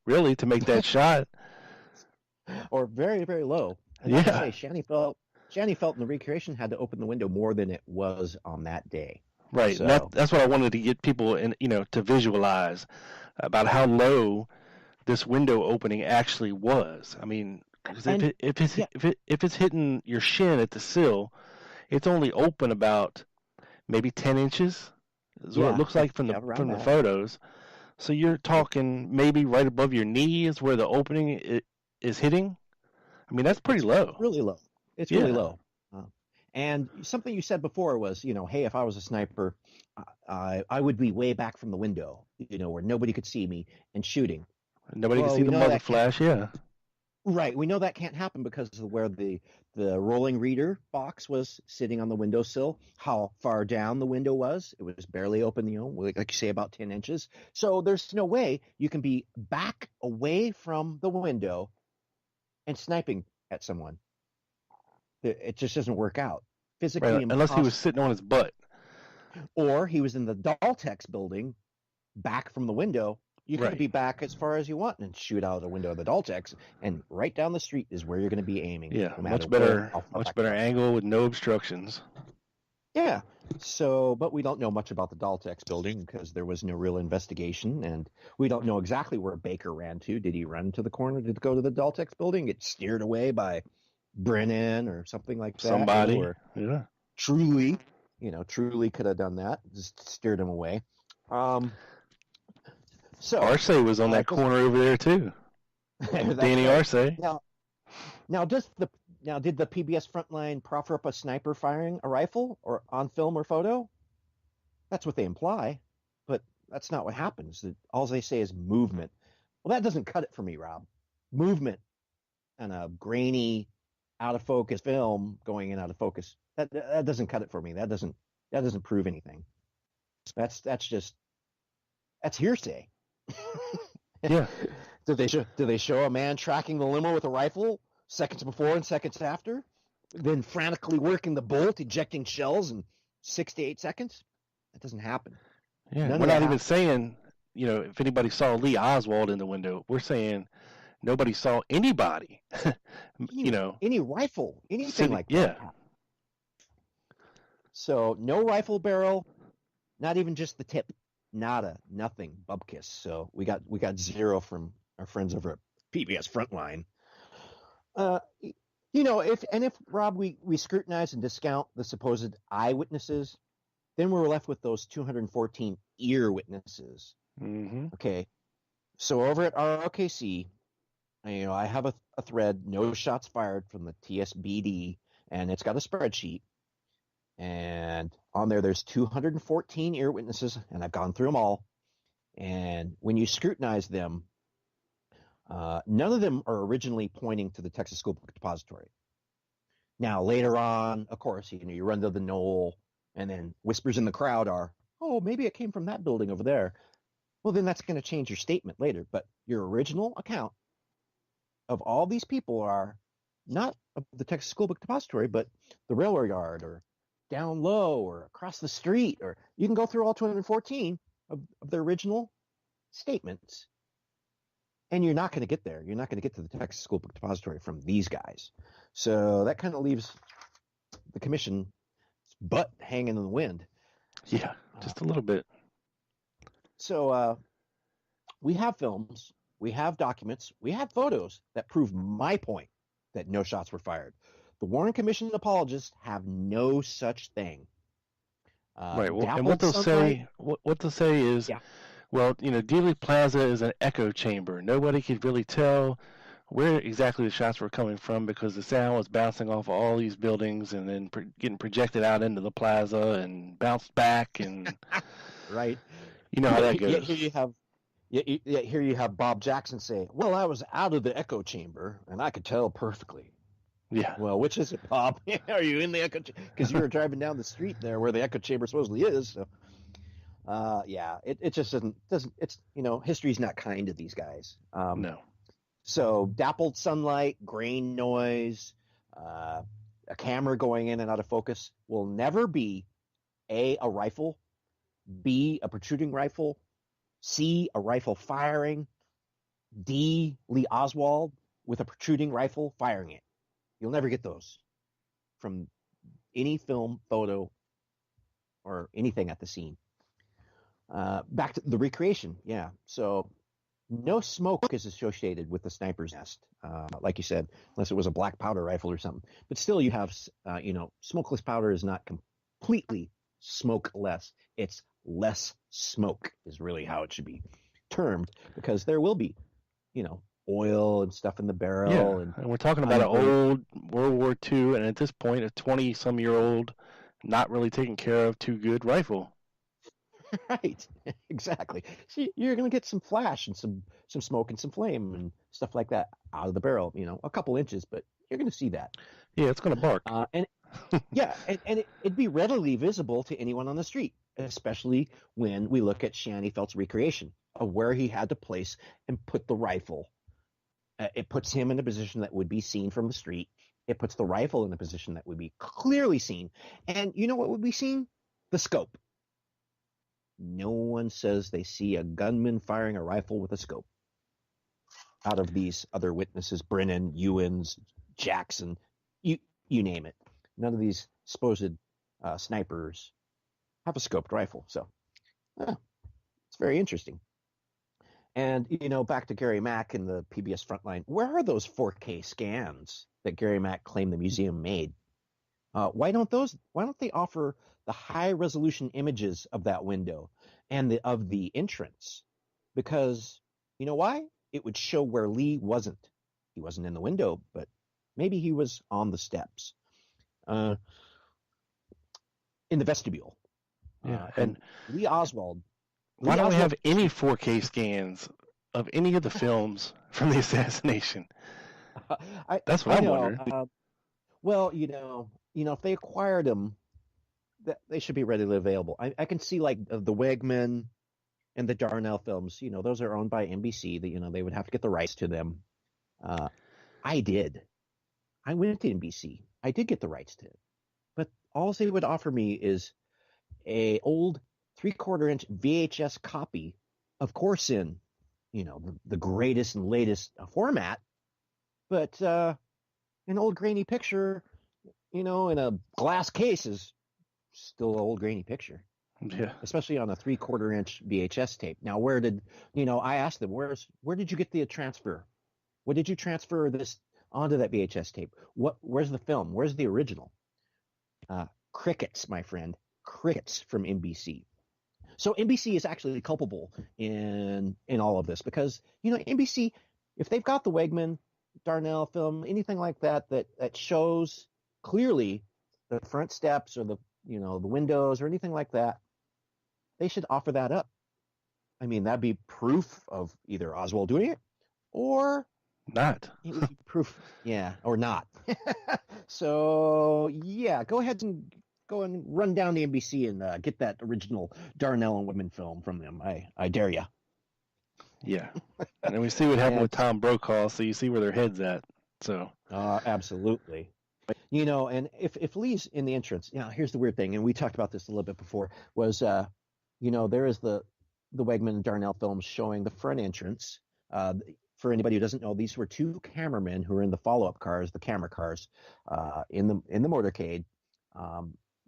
really, to make that shot. Or very, very low. And yeah. Say, Shanny felt in the recreation had to open the window more than it was on that day. Right. So, that's what I wanted to get people to visualize about how low this window opening actually was. I mean, 'cause if it's hitting your shin at the sill, it's only open about maybe 10 inches. Is what it looks like from the photos. So you're talking maybe right above your knee is where the opening is hitting. I mean, that's pretty low. Really low. It's really low. And something you said before was, hey, if I was a sniper, I would be way back from the window, where nobody could see me and shooting. Nobody can see the muzzle flash, yeah. Right. We know that can't happen because of where the rolling reader box was sitting on the windowsill, how far down the window was. It was barely open, like you say, about 10 inches. So there's no way you can be back away from the window and sniping at someone. It just doesn't work out. Physically impossible. Unless he was sitting on his butt. Or he was in the Daltex building, back from the window. You can be back as far as you want and shoot out the window of the Daltex, and right down the street is where you're going to be aiming. Yeah, no much better angle with no obstructions. Yeah. So, but we don't know much about the Daltex building because there was no real investigation, and we don't know exactly where Baker ran to. Did he run to the corner? Did he go to the Daltex building? Get steered away by Brennan or something like that? Somebody. Or Truly could have done that. Just steered him away. So Arce was on that corner over there too. Danny Arce. Now did the PBS Frontline proffer up a sniper firing a rifle or on film or photo? That's what they imply, but that's not what happens. All they say is movement. Well, that doesn't cut it for me, Rob. Movement and a grainy, out of focus film going in out of focus. That doesn't cut it for me. That doesn't prove anything. That's hearsay. Yeah. Did they show a man tracking the limo with a rifle seconds before and seconds after, then frantically working the bolt, ejecting shells in 6 to 8 seconds? That doesn't happen. Yeah, we're not even saying, if anybody saw Lee Oswald in the window. We're saying nobody saw anybody. Any rifle, anything like that. Yeah. So no rifle barrel, not even just the tip. Nada, nothing, bubkiss. So we got 0 from our friends over at PBS Frontline. If Rob, we scrutinize and discount the supposed eyewitnesses, then we're left with those 214 ear witnesses. Mm-hmm. Okay, so over at ROKC, I have a thread, no shots fired from the TSBD, and it's got a spreadsheet. And on there's 214 ear witnesses, and I've gone through them all. And when you scrutinize them, none of them are originally pointing to the Texas School Book Depository. Now, later on, of course, you run to the knoll, and then whispers in the crowd are, oh, maybe it came from that building over there. Well, then that's going to change your statement later. But your original account of all these people are not the Texas School Book Depository, but the railroad yard or down low or across the street, or you can go through all 214 of the original statements, and you're not going to get there. You're not going to get to the Texas School Book Depository from these guys. So that kind of leaves the commission's butt hanging in the wind. Yeah, just a little bit. So we have films, we have documents, we have photos that prove my point that no shots were fired. The Warren Commission apologists have no such thing. Right. Well, and what they'll say is, well, Dealey Plaza is an echo chamber. Nobody could really tell where exactly the shots were coming from because the sound was bouncing off of all these buildings and then getting projected out into the plaza and bounced back and right. You know how that goes. Here you have Bob Jackson say, "Well, I was out of the echo chamber and I could tell perfectly." Yeah. Well, which is it, Bob? Are you in the echo chamber? Because you were driving down the street there where the echo chamber supposedly is. So, it just doesn't. It's history's not kind to these guys. No. So dappled sunlight, grain noise, a camera going in and out of focus will never be a rifle, B, a protruding rifle, C, a rifle firing, D, Lee Oswald with a protruding rifle firing it. You'll never get those from any film, photo, or anything at the scene. Back to the recreation. Yeah. So no smoke is associated with the sniper's nest, like you said, unless it was a black powder rifle or something. But still, you have, smokeless powder is not completely smokeless. It's less smoke is really how it should be termed, because there will be, oil and stuff in the barrel. And we're talking about an old World War II, and at this point, a 20-some-year-old, not really taken care of, too good rifle. Right, exactly. See, you're going to get some flash and some smoke and some flame and stuff like that out of the barrel, a couple inches, but you're going to see that. Yeah, it's going to bark. And it'd be readily visible to anyone on the street, especially when we look at Shanny Felt's recreation of where he had to place and put the rifle. It puts him in a position that would be seen from the street. It puts the rifle in a position that would be clearly seen. And you know what would be seen? The scope. No one says they see a gunman firing a rifle with a scope. Out of these other witnesses, Brennan, Ewens, Jackson, you name it. None of these supposed snipers have a scoped rifle. So it's very interesting. And, back to Gary Mack and the PBS Frontline, where are those 4K scans that Gary Mack claimed the museum made? Why don't they offer the high resolution images of that window and of the entrance? Because you know why? It would show where Lee wasn't. He wasn't in the window, but maybe he was on the steps, in the vestibule. Yeah, and Lee Oswald. Why don't we have any 4K scans of any of the films from the assassination? That's what I'm wondering. Well, if they acquired them, they should be readily available. I can see like the Wegman and the Darnell films. Those are owned by NBC. They would have to get the rights to them. I did. I went to NBC. I did get the rights to it, but all they would offer me is a old 3/4 inch VHS copy, of course in the greatest and latest format, but an old grainy picture, in a glass case is still an old grainy picture. Yeah. Especially on a 3/4 inch VHS tape. Now, where did, I asked them, where did you get the transfer? What did you transfer this onto that VHS tape? Where's the film? Where's the original? Crickets, my friend. Crickets from NBC. So NBC is actually culpable in all of this because, NBC, if they've got the Wegman, Darnell film, anything like that shows clearly the front steps or the windows or anything like that, they should offer that up. I mean, that'd be proof of either Oswald doing it or not. It would be proof, or not. So, go ahead and go and run down the NBC and get that original Darnell and Wegman film from them. I dare you. Yeah. And then we see what happened with Tom Brokaw, so you see where their head's at. So absolutely. And if Lee's in the entrance, here's the weird thing, and we talked about this a little bit before, was there is the Wegman and Darnell films showing the front entrance. For anybody who doesn't know, these were two cameramen who were in the follow-up cars, the camera cars, in the motorcade.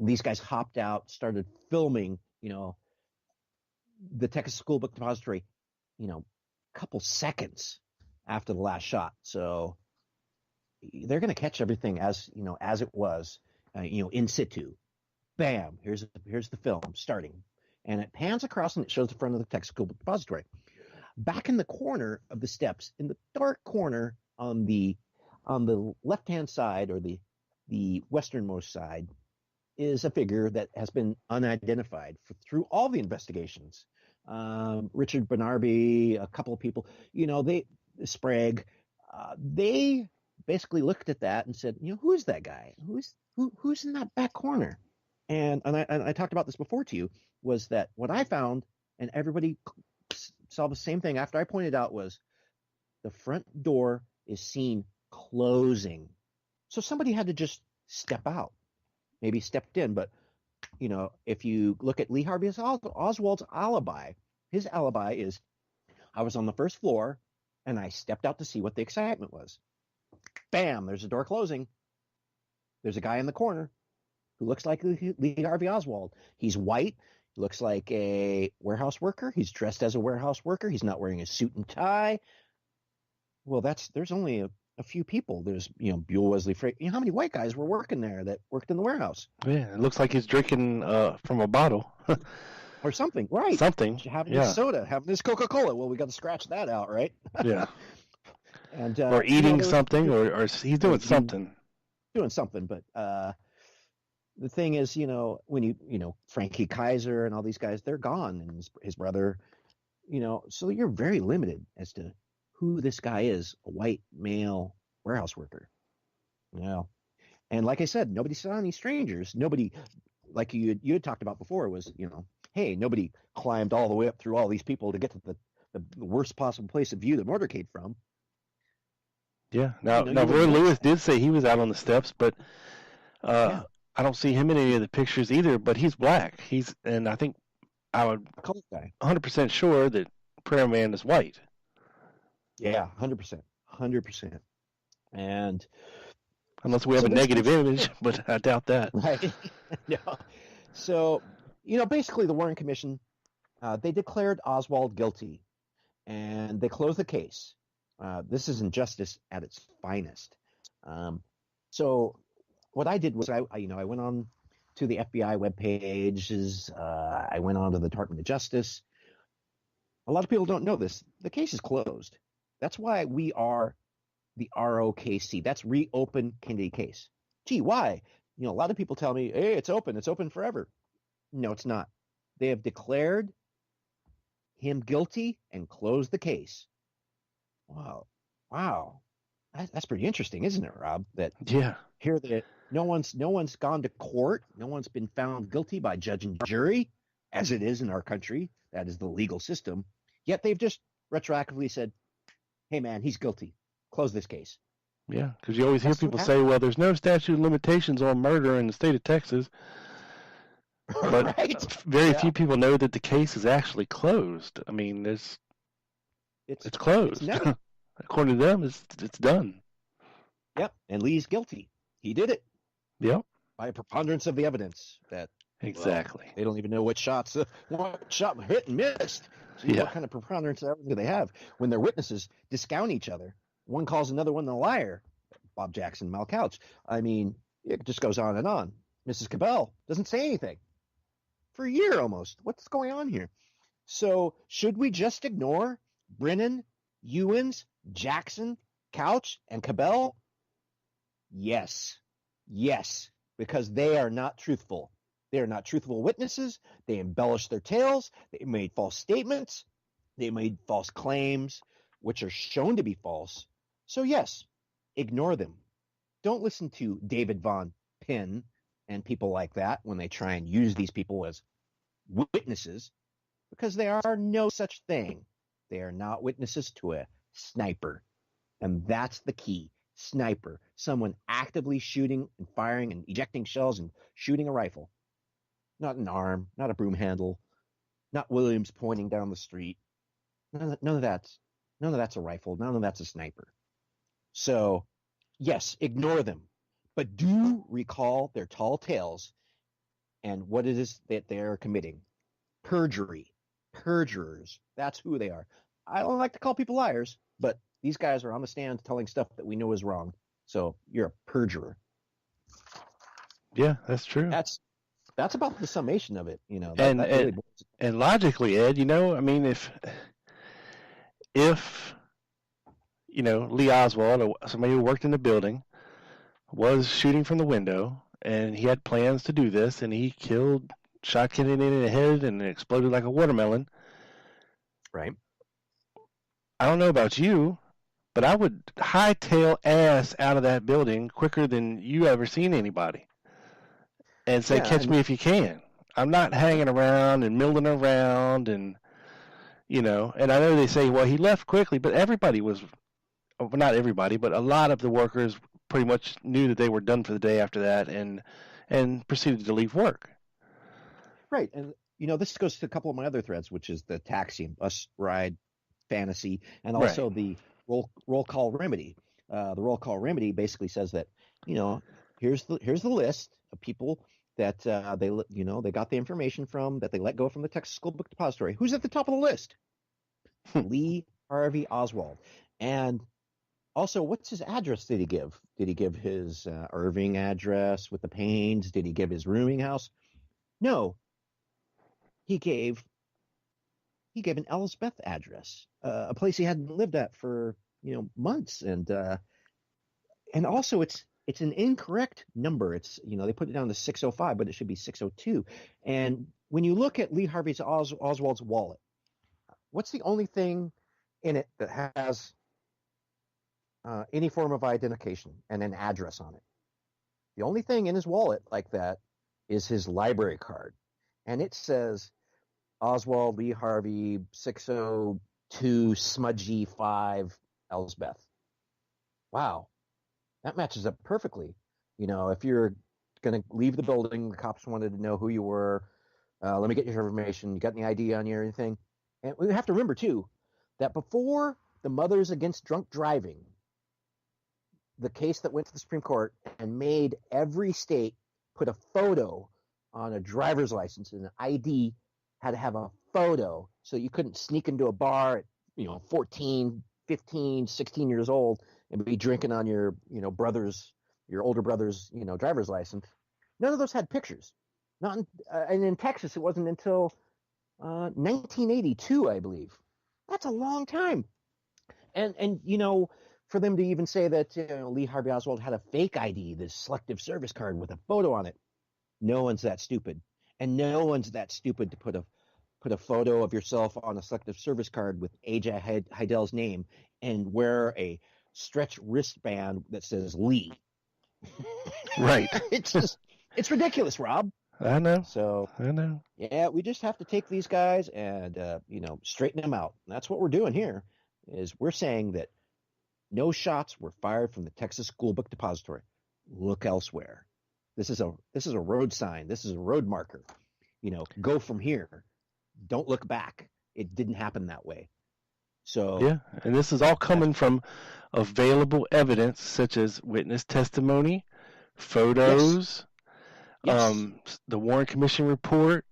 These guys hopped out, started filming, the Texas School Book Depository, a couple seconds after the last shot. So they're going to catch everything as it was, in situ. Bam! Here's the film starting, and it pans across and it shows the front of the Texas School Book Depository. Back in the corner of the steps, in the dark corner on the left-hand side or the westernmost side, is a figure that has been unidentified through all the investigations. Richard Benarby, a couple of people, Sprague, they basically looked at that and said, who is that guy? Who's in that back corner? And I talked about this before to you, was that what I found, and everybody saw the same thing after I pointed out, was the front door is seen closing. So somebody had to just step out. Maybe stepped in, but if you look at Lee Harvey Oswald's alibi, his alibi is, I was on the first floor and I stepped out to see what the excitement was. Bam! There's a door closing. There's a guy in the corner who looks like Lee Harvey Oswald. He's white. Looks like a warehouse worker. He's dressed as a warehouse worker. He's not wearing a suit and tie. Well, there's only a few people. There's, Buell Wesley Frey. How many white guys were working there that worked in the warehouse? Yeah, it looks like he's drinking from a bottle. Or something, right? Something. Having his soda, having his Coca-Cola. Well, we got to scratch that out, right? Yeah. And or eating something, or he's doing something. Doing something, but the thing is, when Frankie Kaiser and all these guys, they're gone, and his brother, so you're very limited as to who this guy is, a white male warehouse worker. And like I said, nobody saw any strangers. Nobody, like you had talked about before, was, hey, nobody climbed all the way up through all these people to get to the worst possible place of view the motorcade from. Yeah. Now Roy Lewis did say he was out on the steps, but I don't see him in any of the pictures either. But he's black. And I think I would 100% sure that Prayer Man is white. Yeah, 100%. And unless we have a negative image, but I doubt that. Right. No. So, basically the Warren Commission, they declared Oswald guilty, and they closed the case. This is injustice at its finest. So what I did was I went on to the FBI webpages. I went on to the Department of Justice. A lot of people don't know this. The case is closed. That's why we are the ROKC. That's Reopen Kennedy Case. Gee, why? A lot of people tell me, hey, it's open forever. No, it's not. They have declared him guilty and closed the case. Wow. That's pretty interesting, isn't it, Rob? That here that no one's gone to court. No one's been found guilty by judge and jury, as it is in our country. That is the legal system. Yet they've just retroactively said, hey, man, he's guilty. Close this case. Yeah, because you always hear people say, well, there's no statute of limitations on murder in the state of Texas. But very few people know that the case is actually closed. I mean, it's closed. It's according to them, it's done. Yep, and Lee's guilty. He did it. Yep. By a preponderance of the evidence. Exactly. They don't even know what shot hit and missed. What kind of preponderance of evidence do they have when their witnesses discount each other? One calls another one a liar. Bob Jackson, Mal Couch. I mean, it just goes on and on. Mrs. Cabell doesn't say anything for a year almost. What's going on here? So should we just ignore Brennan, Ewens, Jackson, Couch, and Cabell? Yes, because they are not truthful. They are not truthful witnesses. They embellished their tales. They made false statements. They made false claims, which are shown to be false. So yes, ignore them. Don't listen to David Von Pinn and people like that when they try and use these people as witnesses, because they are no such thing. They are not witnesses to a sniper. And that's the key. Sniper. Someone actively shooting and firing and ejecting shells and shooting a rifle. Not an arm, not a broom handle, not Williams pointing down the street. None of that's a rifle. None of that's a sniper. So, yes, ignore them, but do recall their tall tales and what it is that they're committing. Perjury. Perjurers. That's who they are. I don't like to call people liars, but these guys are on the stand telling stuff that we know is wrong. So you're a perjurer. Yeah, that's true. That's about the summation of it, and logically, Ed, I mean, if Lee Oswald, or somebody who worked in the building, was shooting from the window, and he had plans to do this, and he shot Kennedy in the head, and it exploded like a watermelon. Right. I don't know about you, but I would hightail ass out of that building quicker than you ever seen anybody. And say, catch me if you can. I'm not hanging around and milling around and I know they say, well, he left quickly, but not everybody, but a lot of the workers pretty much knew that they were done for the day after that and proceeded to leave work. Right. And, this goes to a couple of my other threads, which is the taxi and bus ride fantasy and also the roll call remedy. The roll call remedy basically says that, here's the list of people that they got the information from, that they let go from the Texas School Book Depository. Who's at the top of the list? Lee Harvey Oswald. And also, what's his address did he give? Did he give his Irving address with the Paines? Did he give his rooming house? No. He gave an Elsbeth address, a place he hadn't lived at for months, and also it's an incorrect number. It's they put it down to 605, but it should be 602. And when you look at Lee Harvey Oswald's wallet, what's the only thing in it that has any form of identification and an address on it? The only thing in his wallet like that is his library card, and it says Oswald Lee Harvey 602 Smudgy 5 Elsbeth. Wow, that matches up perfectly. If you're going to leave the building, the cops wanted to know who you were. Let me get your information. You got any ID on you or anything? And we have to remember too that before the Mothers Against Drunk Driving, the case that went to the Supreme Court and made every state put a photo on a driver's license, and an ID had to have a photo, so you couldn't sneak into a bar at 14, 15, 16 years old and be drinking on your your older brother's driver's license. None of those had pictures. And in Texas, it wasn't until 1982, I believe. That's a long time. And for them to even say that Lee Harvey Oswald had a fake ID, this selective service card with a photo on it, no one's that stupid. And no one's that stupid to put a photo of yourself on a selective service card with A.J. Heidel's name and wear a stretch wristband that says Lee. Right. It's ridiculous, Rob. I know. So I know. Yeah, we just have to take these guys and straighten them out. And that's what we're doing here. Is we're saying that no shots were fired from the Texas School Book Depository. Look elsewhere. This is a road sign. This is a road marker. Go from here. Don't look back. It didn't happen that way. So yeah, and this is all coming from available evidence such as witness testimony, photos, yes. The Warren Commission Report.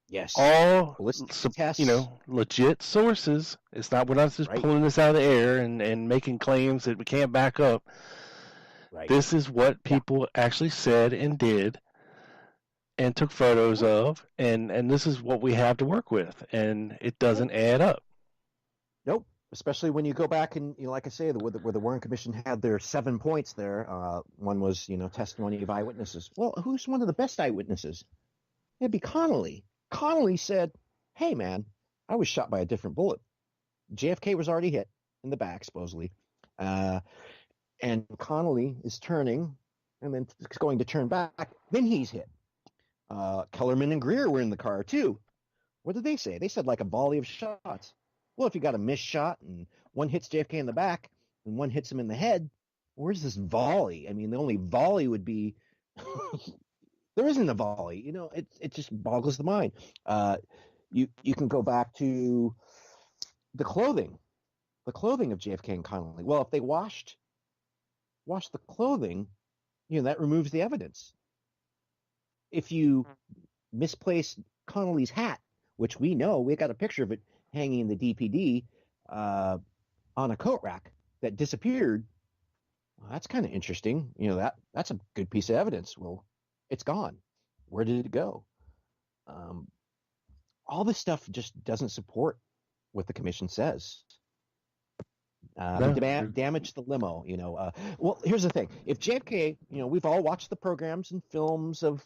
Yes. All tests. Legit sources. It's not we're not just pulling this out of the air and making claims that we can't back up. Right. This is what people actually said and did and took photos of, and this is what we have to work with, and it doesn't add up. Nope. Especially when you go back and, like I say, where the Warren Commission had their 7 points there. One was, testimony of eyewitnesses. Well, who's one of the best eyewitnesses? It'd be Connolly. Connolly said, hey, man, I was shot by a different bullet. JFK was already hit in the back, supposedly. And Connolly is turning and then is going to turn back. Then he's hit. Kellerman and Greer were in the car, too. What did they say? They said like a volley of shots. Well, if you got a missed shot and one hits JFK in the back and one hits him in the head, where's this volley? I mean, the only volley would be there isn't a volley. It just boggles the mind. You can go back to the clothing of JFK and Connolly. Well, if they washed the clothing, that removes the evidence. If you misplace Connolly's hat, which we know, we got a picture of it hanging in the DPD on a coat rack that disappeared. Well, that's kind of interesting. That's a good piece of evidence. Well, it's gone. Where did it go? All this stuff just doesn't support what the commission says. Damage the limo. Well, here's the thing. If JFK, we've all watched the programs and films of,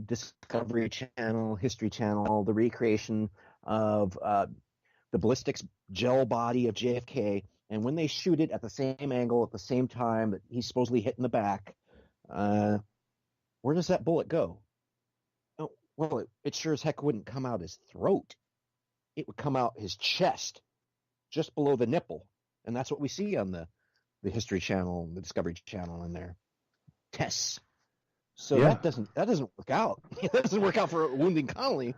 Discovery Channel, History Channel, the recreation of the ballistics gel body of JFK, and when they shoot it at the same angle at the same time that he's supposedly hit in the back, where does that bullet go? Oh, well, it sure as heck wouldn't come out his throat. It would come out his chest, just below the nipple. And that's what we see on the History Channel, the Discovery Channel, and their tests. So that doesn't work out. It doesn't work out for wounding Connolly.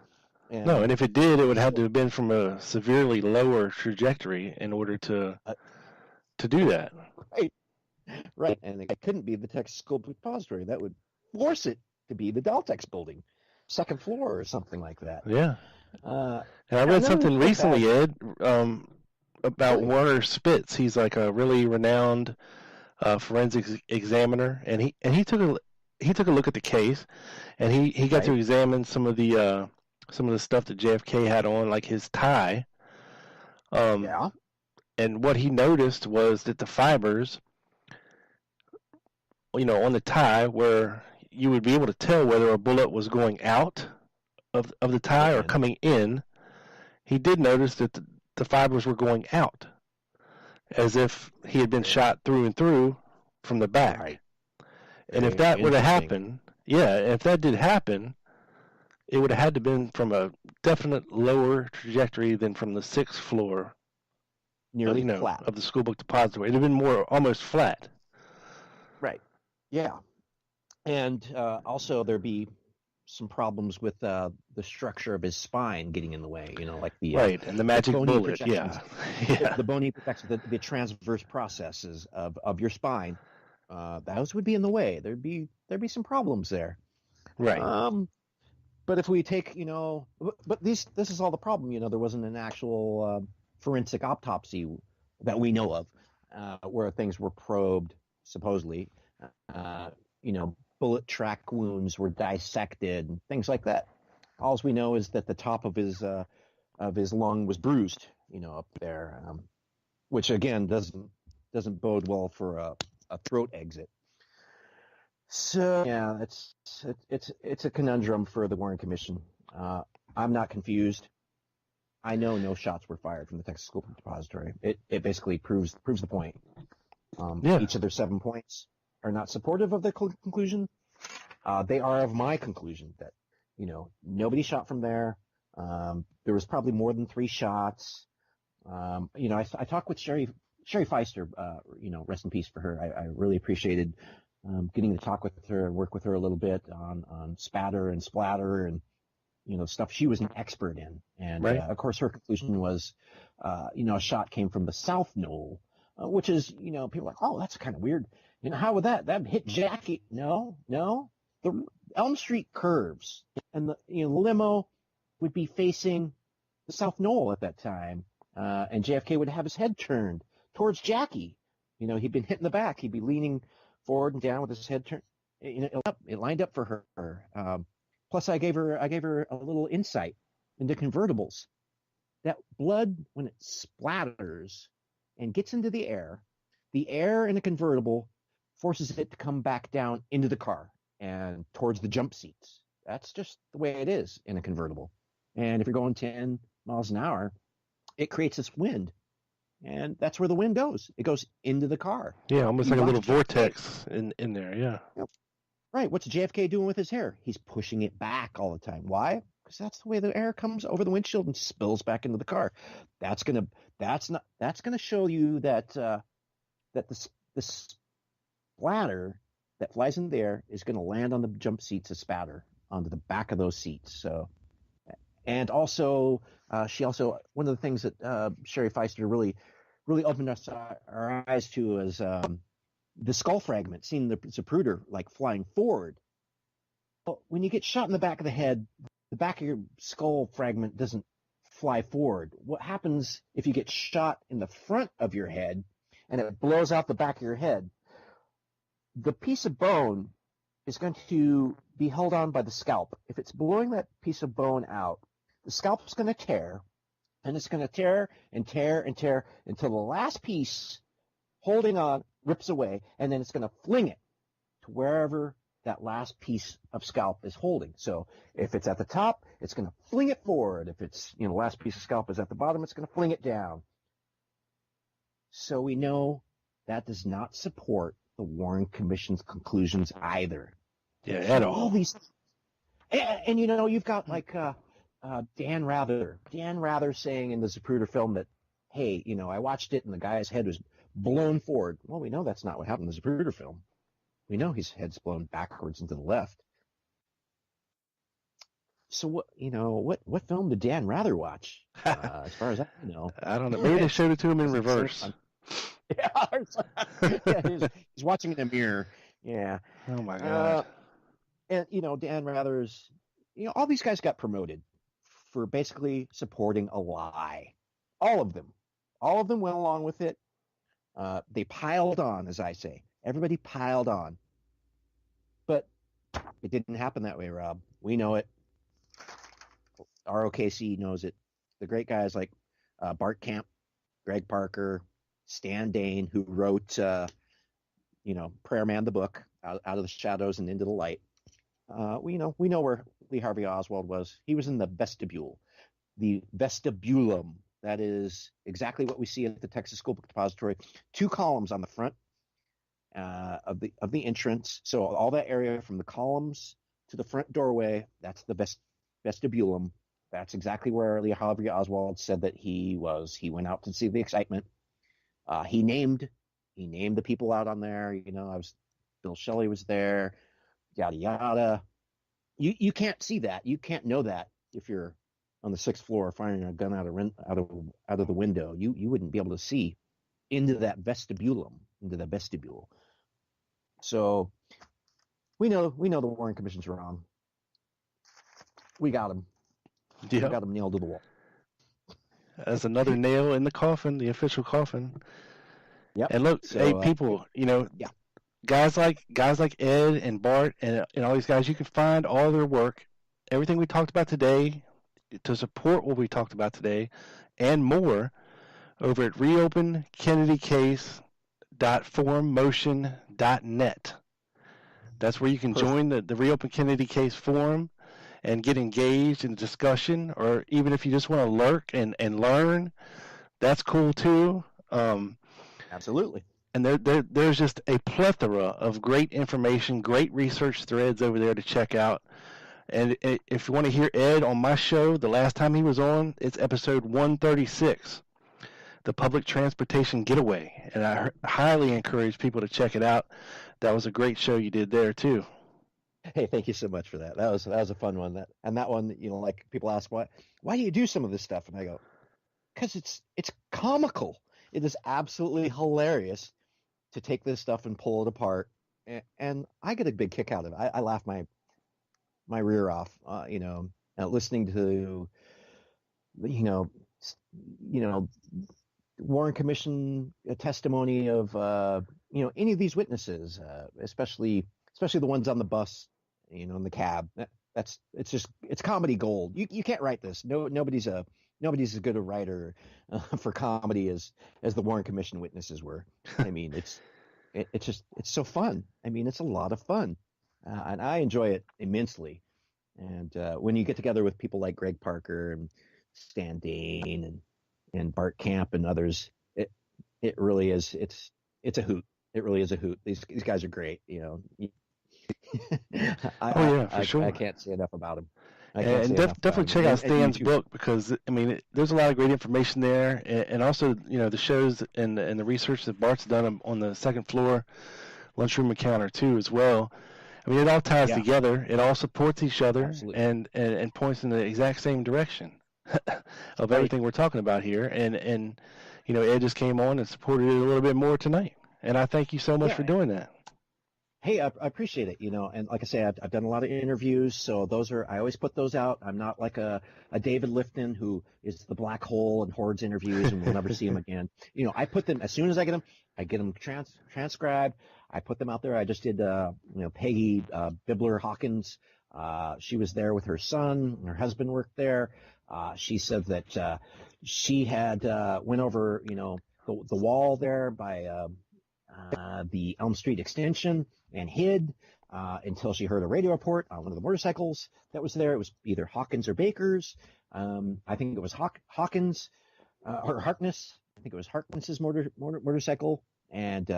No, and if it did, it would have to have been from a severely lower trajectory in order to do that. Right. And it couldn't be the Texas School Depository. That would force it to be the Deltex building, second floor or something like that. Yeah. And I read something recently, Ed, about Really? Werner Spitz. He's like a really renowned forensics examiner, and he took a look at the case, and he got to examine some of the stuff that JFK had on, like his tie. Yeah. And what he noticed was that the fibers, on the tie, where you would be able to tell whether a bullet was going out of the tie or coming in, he did notice that the fibers were going out, as if he had been shot through and through from the back. Right. And if that were to happen, if that did happen, it would have had to been from a definite lower trajectory than from the 6th floor, Nearly flat of the school book depository. It'd have been more almost flat. Right. Yeah. And also there'd be some problems with the structure of his spine getting in the way, like the and the magic bullet, the bony protections, the transverse processes of your spine, those would be in the way. There'd be some problems there, right? But if we take, but this is all the problem. There wasn't an actual forensic autopsy that we know of where things were probed, supposedly. Bullet track wounds were dissected and things like that. All we know is that the top of his lung was bruised, up there, which again doesn't bode well for a throat exit. So yeah, it's a conundrum for the Warren Commission. I'm not confused. I know no shots were fired from the Texas School Book Depository. It basically proves the point. Each of their 7 points are not supportive of the conclusion. They are of my conclusion that, nobody shot from there. There was probably more than 3 shots. I talked with Sherry Feister, rest in peace for her. I really appreciated getting to talk with her and work with her a little bit on spatter and splatter and, stuff she was an expert in. And, of course, her conclusion was, a shot came from the south knoll, which is, people are like, oh, that's kind of weird. How would that hit Jackie? No. The Elm Street curves, and the limo would be facing the south knoll at that time, and JFK would have his head turned towards Jackie. He'd been hit in the back. He'd be leaning forward and down with his head turned. It lined up for her. Plus, I gave her a little insight into convertibles. That blood, when it splatters and gets into the air in a convertible forces it to come back down into the car and towards the jump seats. That's just the way it is in a convertible. And if you're going 10 miles an hour, it creates this wind. And that's where the wind goes. It goes into the car. Yeah, almost like a little vortex in there, yeah. Yep. Right. What's JFK doing with his hair? He's pushing it back all the time. Why? Because that's the way the air comes over the windshield and spills back into the car. That's gonna show you that the splatter that flies in the air is going to land on the jump seats of spatter onto the back of those seats. So, and also, one of the things that Sherry Feister really opened our eyes to is the skull fragment, seeing the Zapruder like flying forward. Well, when you get shot in the back of the head, the back of your skull fragment doesn't fly forward. What happens if you get shot in the front of your head and it blows out the back of your head? The piece of bone is going to be held on by the scalp. If it's blowing that piece of bone out, the scalp's going to tear, and it's going to tear and tear and tear until the last piece holding on rips away, and then it's going to fling it to wherever that last piece of scalp is holding. So if it's at the top, it's going to fling it forward. If it's, the last piece of scalp is at the bottom, it's going to fling it down. So we know that does not support the Warren Commission's conclusions either. Yeah, at all. These, and you've got like Dan Rather saying in the Zapruder film that, hey, I watched it and the guy's head was blown forward. Well, we know that's not what happened in the Zapruder film. We know his head's blown backwards and to the left. So what film did Dan Rather watch? As far as I know, I don't know. Maybe they showed it to him in reverse. Yeah, he's watching in a mirror. Yeah. Oh my God. And, Dan Rather's, all these guys got promoted for basically supporting a lie. All of them. All of them went along with it. They piled on, as I say. Everybody piled on. But it didn't happen that way, Rob. We know it. ROKC knows it. The great guys like Bart Camp, Greg Parker, Stan Dane, who wrote, Prayer Man, the book, out of the shadows and into the light. We know where Lee Harvey Oswald was. He was in the vestibule, the vestibulum. That is exactly what we see at the Texas School Book Depository. 2 columns on the front of the entrance. So all that area from the columns to the front doorway, that's the vestibulum. That's exactly where Lee Harvey Oswald said that he was. He went out to see the excitement. He named the people out on there. Bill Shelley was there. Yada yada. You can't see that. You can't know that if you're on the 6th floor firing a gun out of the window. You wouldn't be able to see into that vestibulum, into the vestibule. So we know the Warren Commission's wrong. We got him. Yeah. We got him nailed to the wall. That's another nail in the coffin, the official coffin. Yep. And look, hey, people, yeah. guys like Ed and Bart and all these guys, you can find all their work, everything we talked about today, to support what we talked about today, and more, over at reopenkennedykcase.forummotion.net. That's where you can join the Reopen Kennedy Case forum and get engaged in discussion, or even if you just want to lurk and learn, that's cool too. Absolutely. And there's just a plethora of great information, great research threads over there to check out. And if you want to hear Ed on my show, the last time he was on, it's episode 136, the Public Transportation Getaway. And I highly encourage people to check it out. That was a great show you did there too. Hey, thank you so much for that. That was a fun one. That one, like people ask why do you do some of this stuff, and I go, because it's comical. It is absolutely hilarious to take this stuff and pull it apart, and I get a big kick out of it. I laugh my rear off, listening to, Warren Commission testimony of, any of these witnesses, especially the ones on the bus, in the cab. It's comedy gold. You can't write this. Nobody's as good a writer for comedy as the Warren Commission witnesses were. I mean, it's so fun. I mean, it's a lot of fun. And I enjoy it immensely. And when you get together with people like Greg Parker and Stan Dane and Bart Camp and others, it really is. It's a hoot. It really is a hoot. These guys are great. For sure. I can't say enough about them. And definitely check out Stan's book, because there's a lot of great information there, and also the shows and the research that Bart's done on the second floor lunchroom encounter too as well. It all ties together. It all supports each other. Absolutely. and points in the exact same direction of everything we're talking about here. And Ed just came on and supported it a little bit more tonight, and I thank you so much for doing that. Hey, I appreciate it, and like I say, I've done a lot of interviews, so I always put those out. I'm not like a David Lifton who is the black hole and hoards interviews and we'll never see him again. I put them, as soon as I get them transcribed. I put them out there. I just did, Peggy Bibler Hawkins. She was there with her son, and her husband worked there. She said that she had went over, the wall there by the Elm Street extension and hid until she heard a radio report on one of the motorcycles that was there. It was either Hawkins or Baker's. I think it was Hawkins or Harkness. I think it was Harkness's motorcycle. And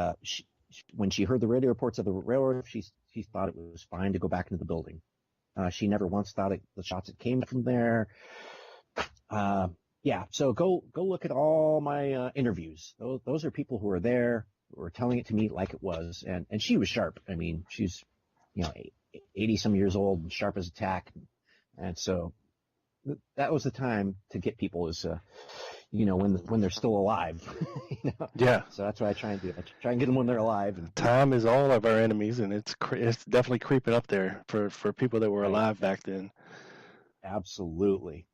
when she heard the radio reports of the railroad, she thought it was fine to go back into the building. She never once thought the shots that came from there. So go look at all my interviews. Those are people who are there, who are telling it to me like it was. And she was sharp. I mean, she's 80 some years old and sharp as a tack. And so that was the time to get people is when they're still alive. Yeah. So that's what I try and do. I try and get them when they're alive. And Time is all of our enemies, and it's definitely creeping up there for people that were alive back then. Absolutely.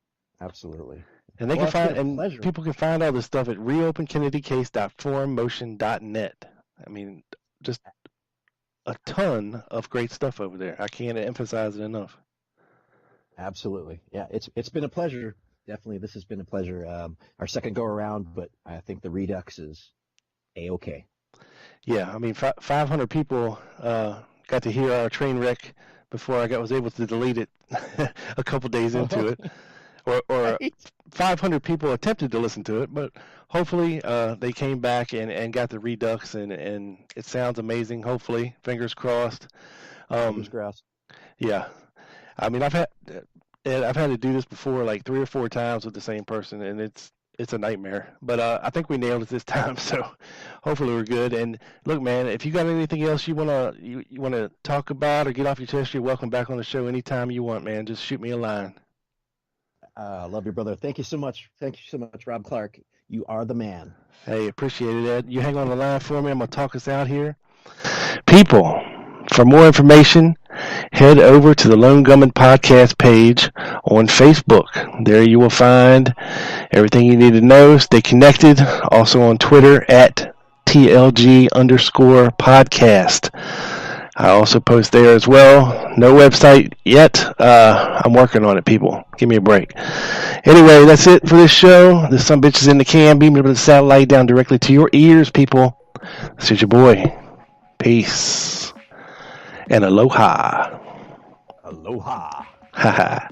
And they can find, and people can find all this stuff at reopenkennedykcase.forummotion.net. I mean, just a ton of great stuff over there. I can't emphasize it enough. Absolutely. Yeah, it's been a pleasure. Definitely, this has been a pleasure. Our second go around, but I think the Redux is A-okay. Yeah, I mean, 500 people got to hear our train wreck before I was able to delete it a couple days into it. Or Right. 500 people attempted to listen to it, but hopefully they came back and got the Redux, and it sounds amazing. Hopefully, fingers crossed. Fingers crossed. Yeah, I mean, I've had to do this before, like 3 or 4 times with the same person, and it's a nightmare. But I think we nailed it this time, so hopefully we're good. And look, man, if you got anything else you wanna talk about or get off your chest, you're welcome back on the show anytime you want, man. Just shoot me a line. Love you, brother. Thank you so much. Thank you so much, Rob Clark. You are the man. Hey, appreciate it, Ed. You hang on the line for me. I'm going to talk us out here. People, for more information, head over to the Lone Gunman podcast page on Facebook. There you will find everything you need to know. Stay connected. Also on Twitter at TLG_podcast. I also post there as well. No website yet. I'm working on it, people. Give me a break. Anyway, that's it for this show. This sumbitch is in the can, beaming the satellite down directly to your ears, people. This is your boy. Peace. And aloha. Aloha. Ha ha.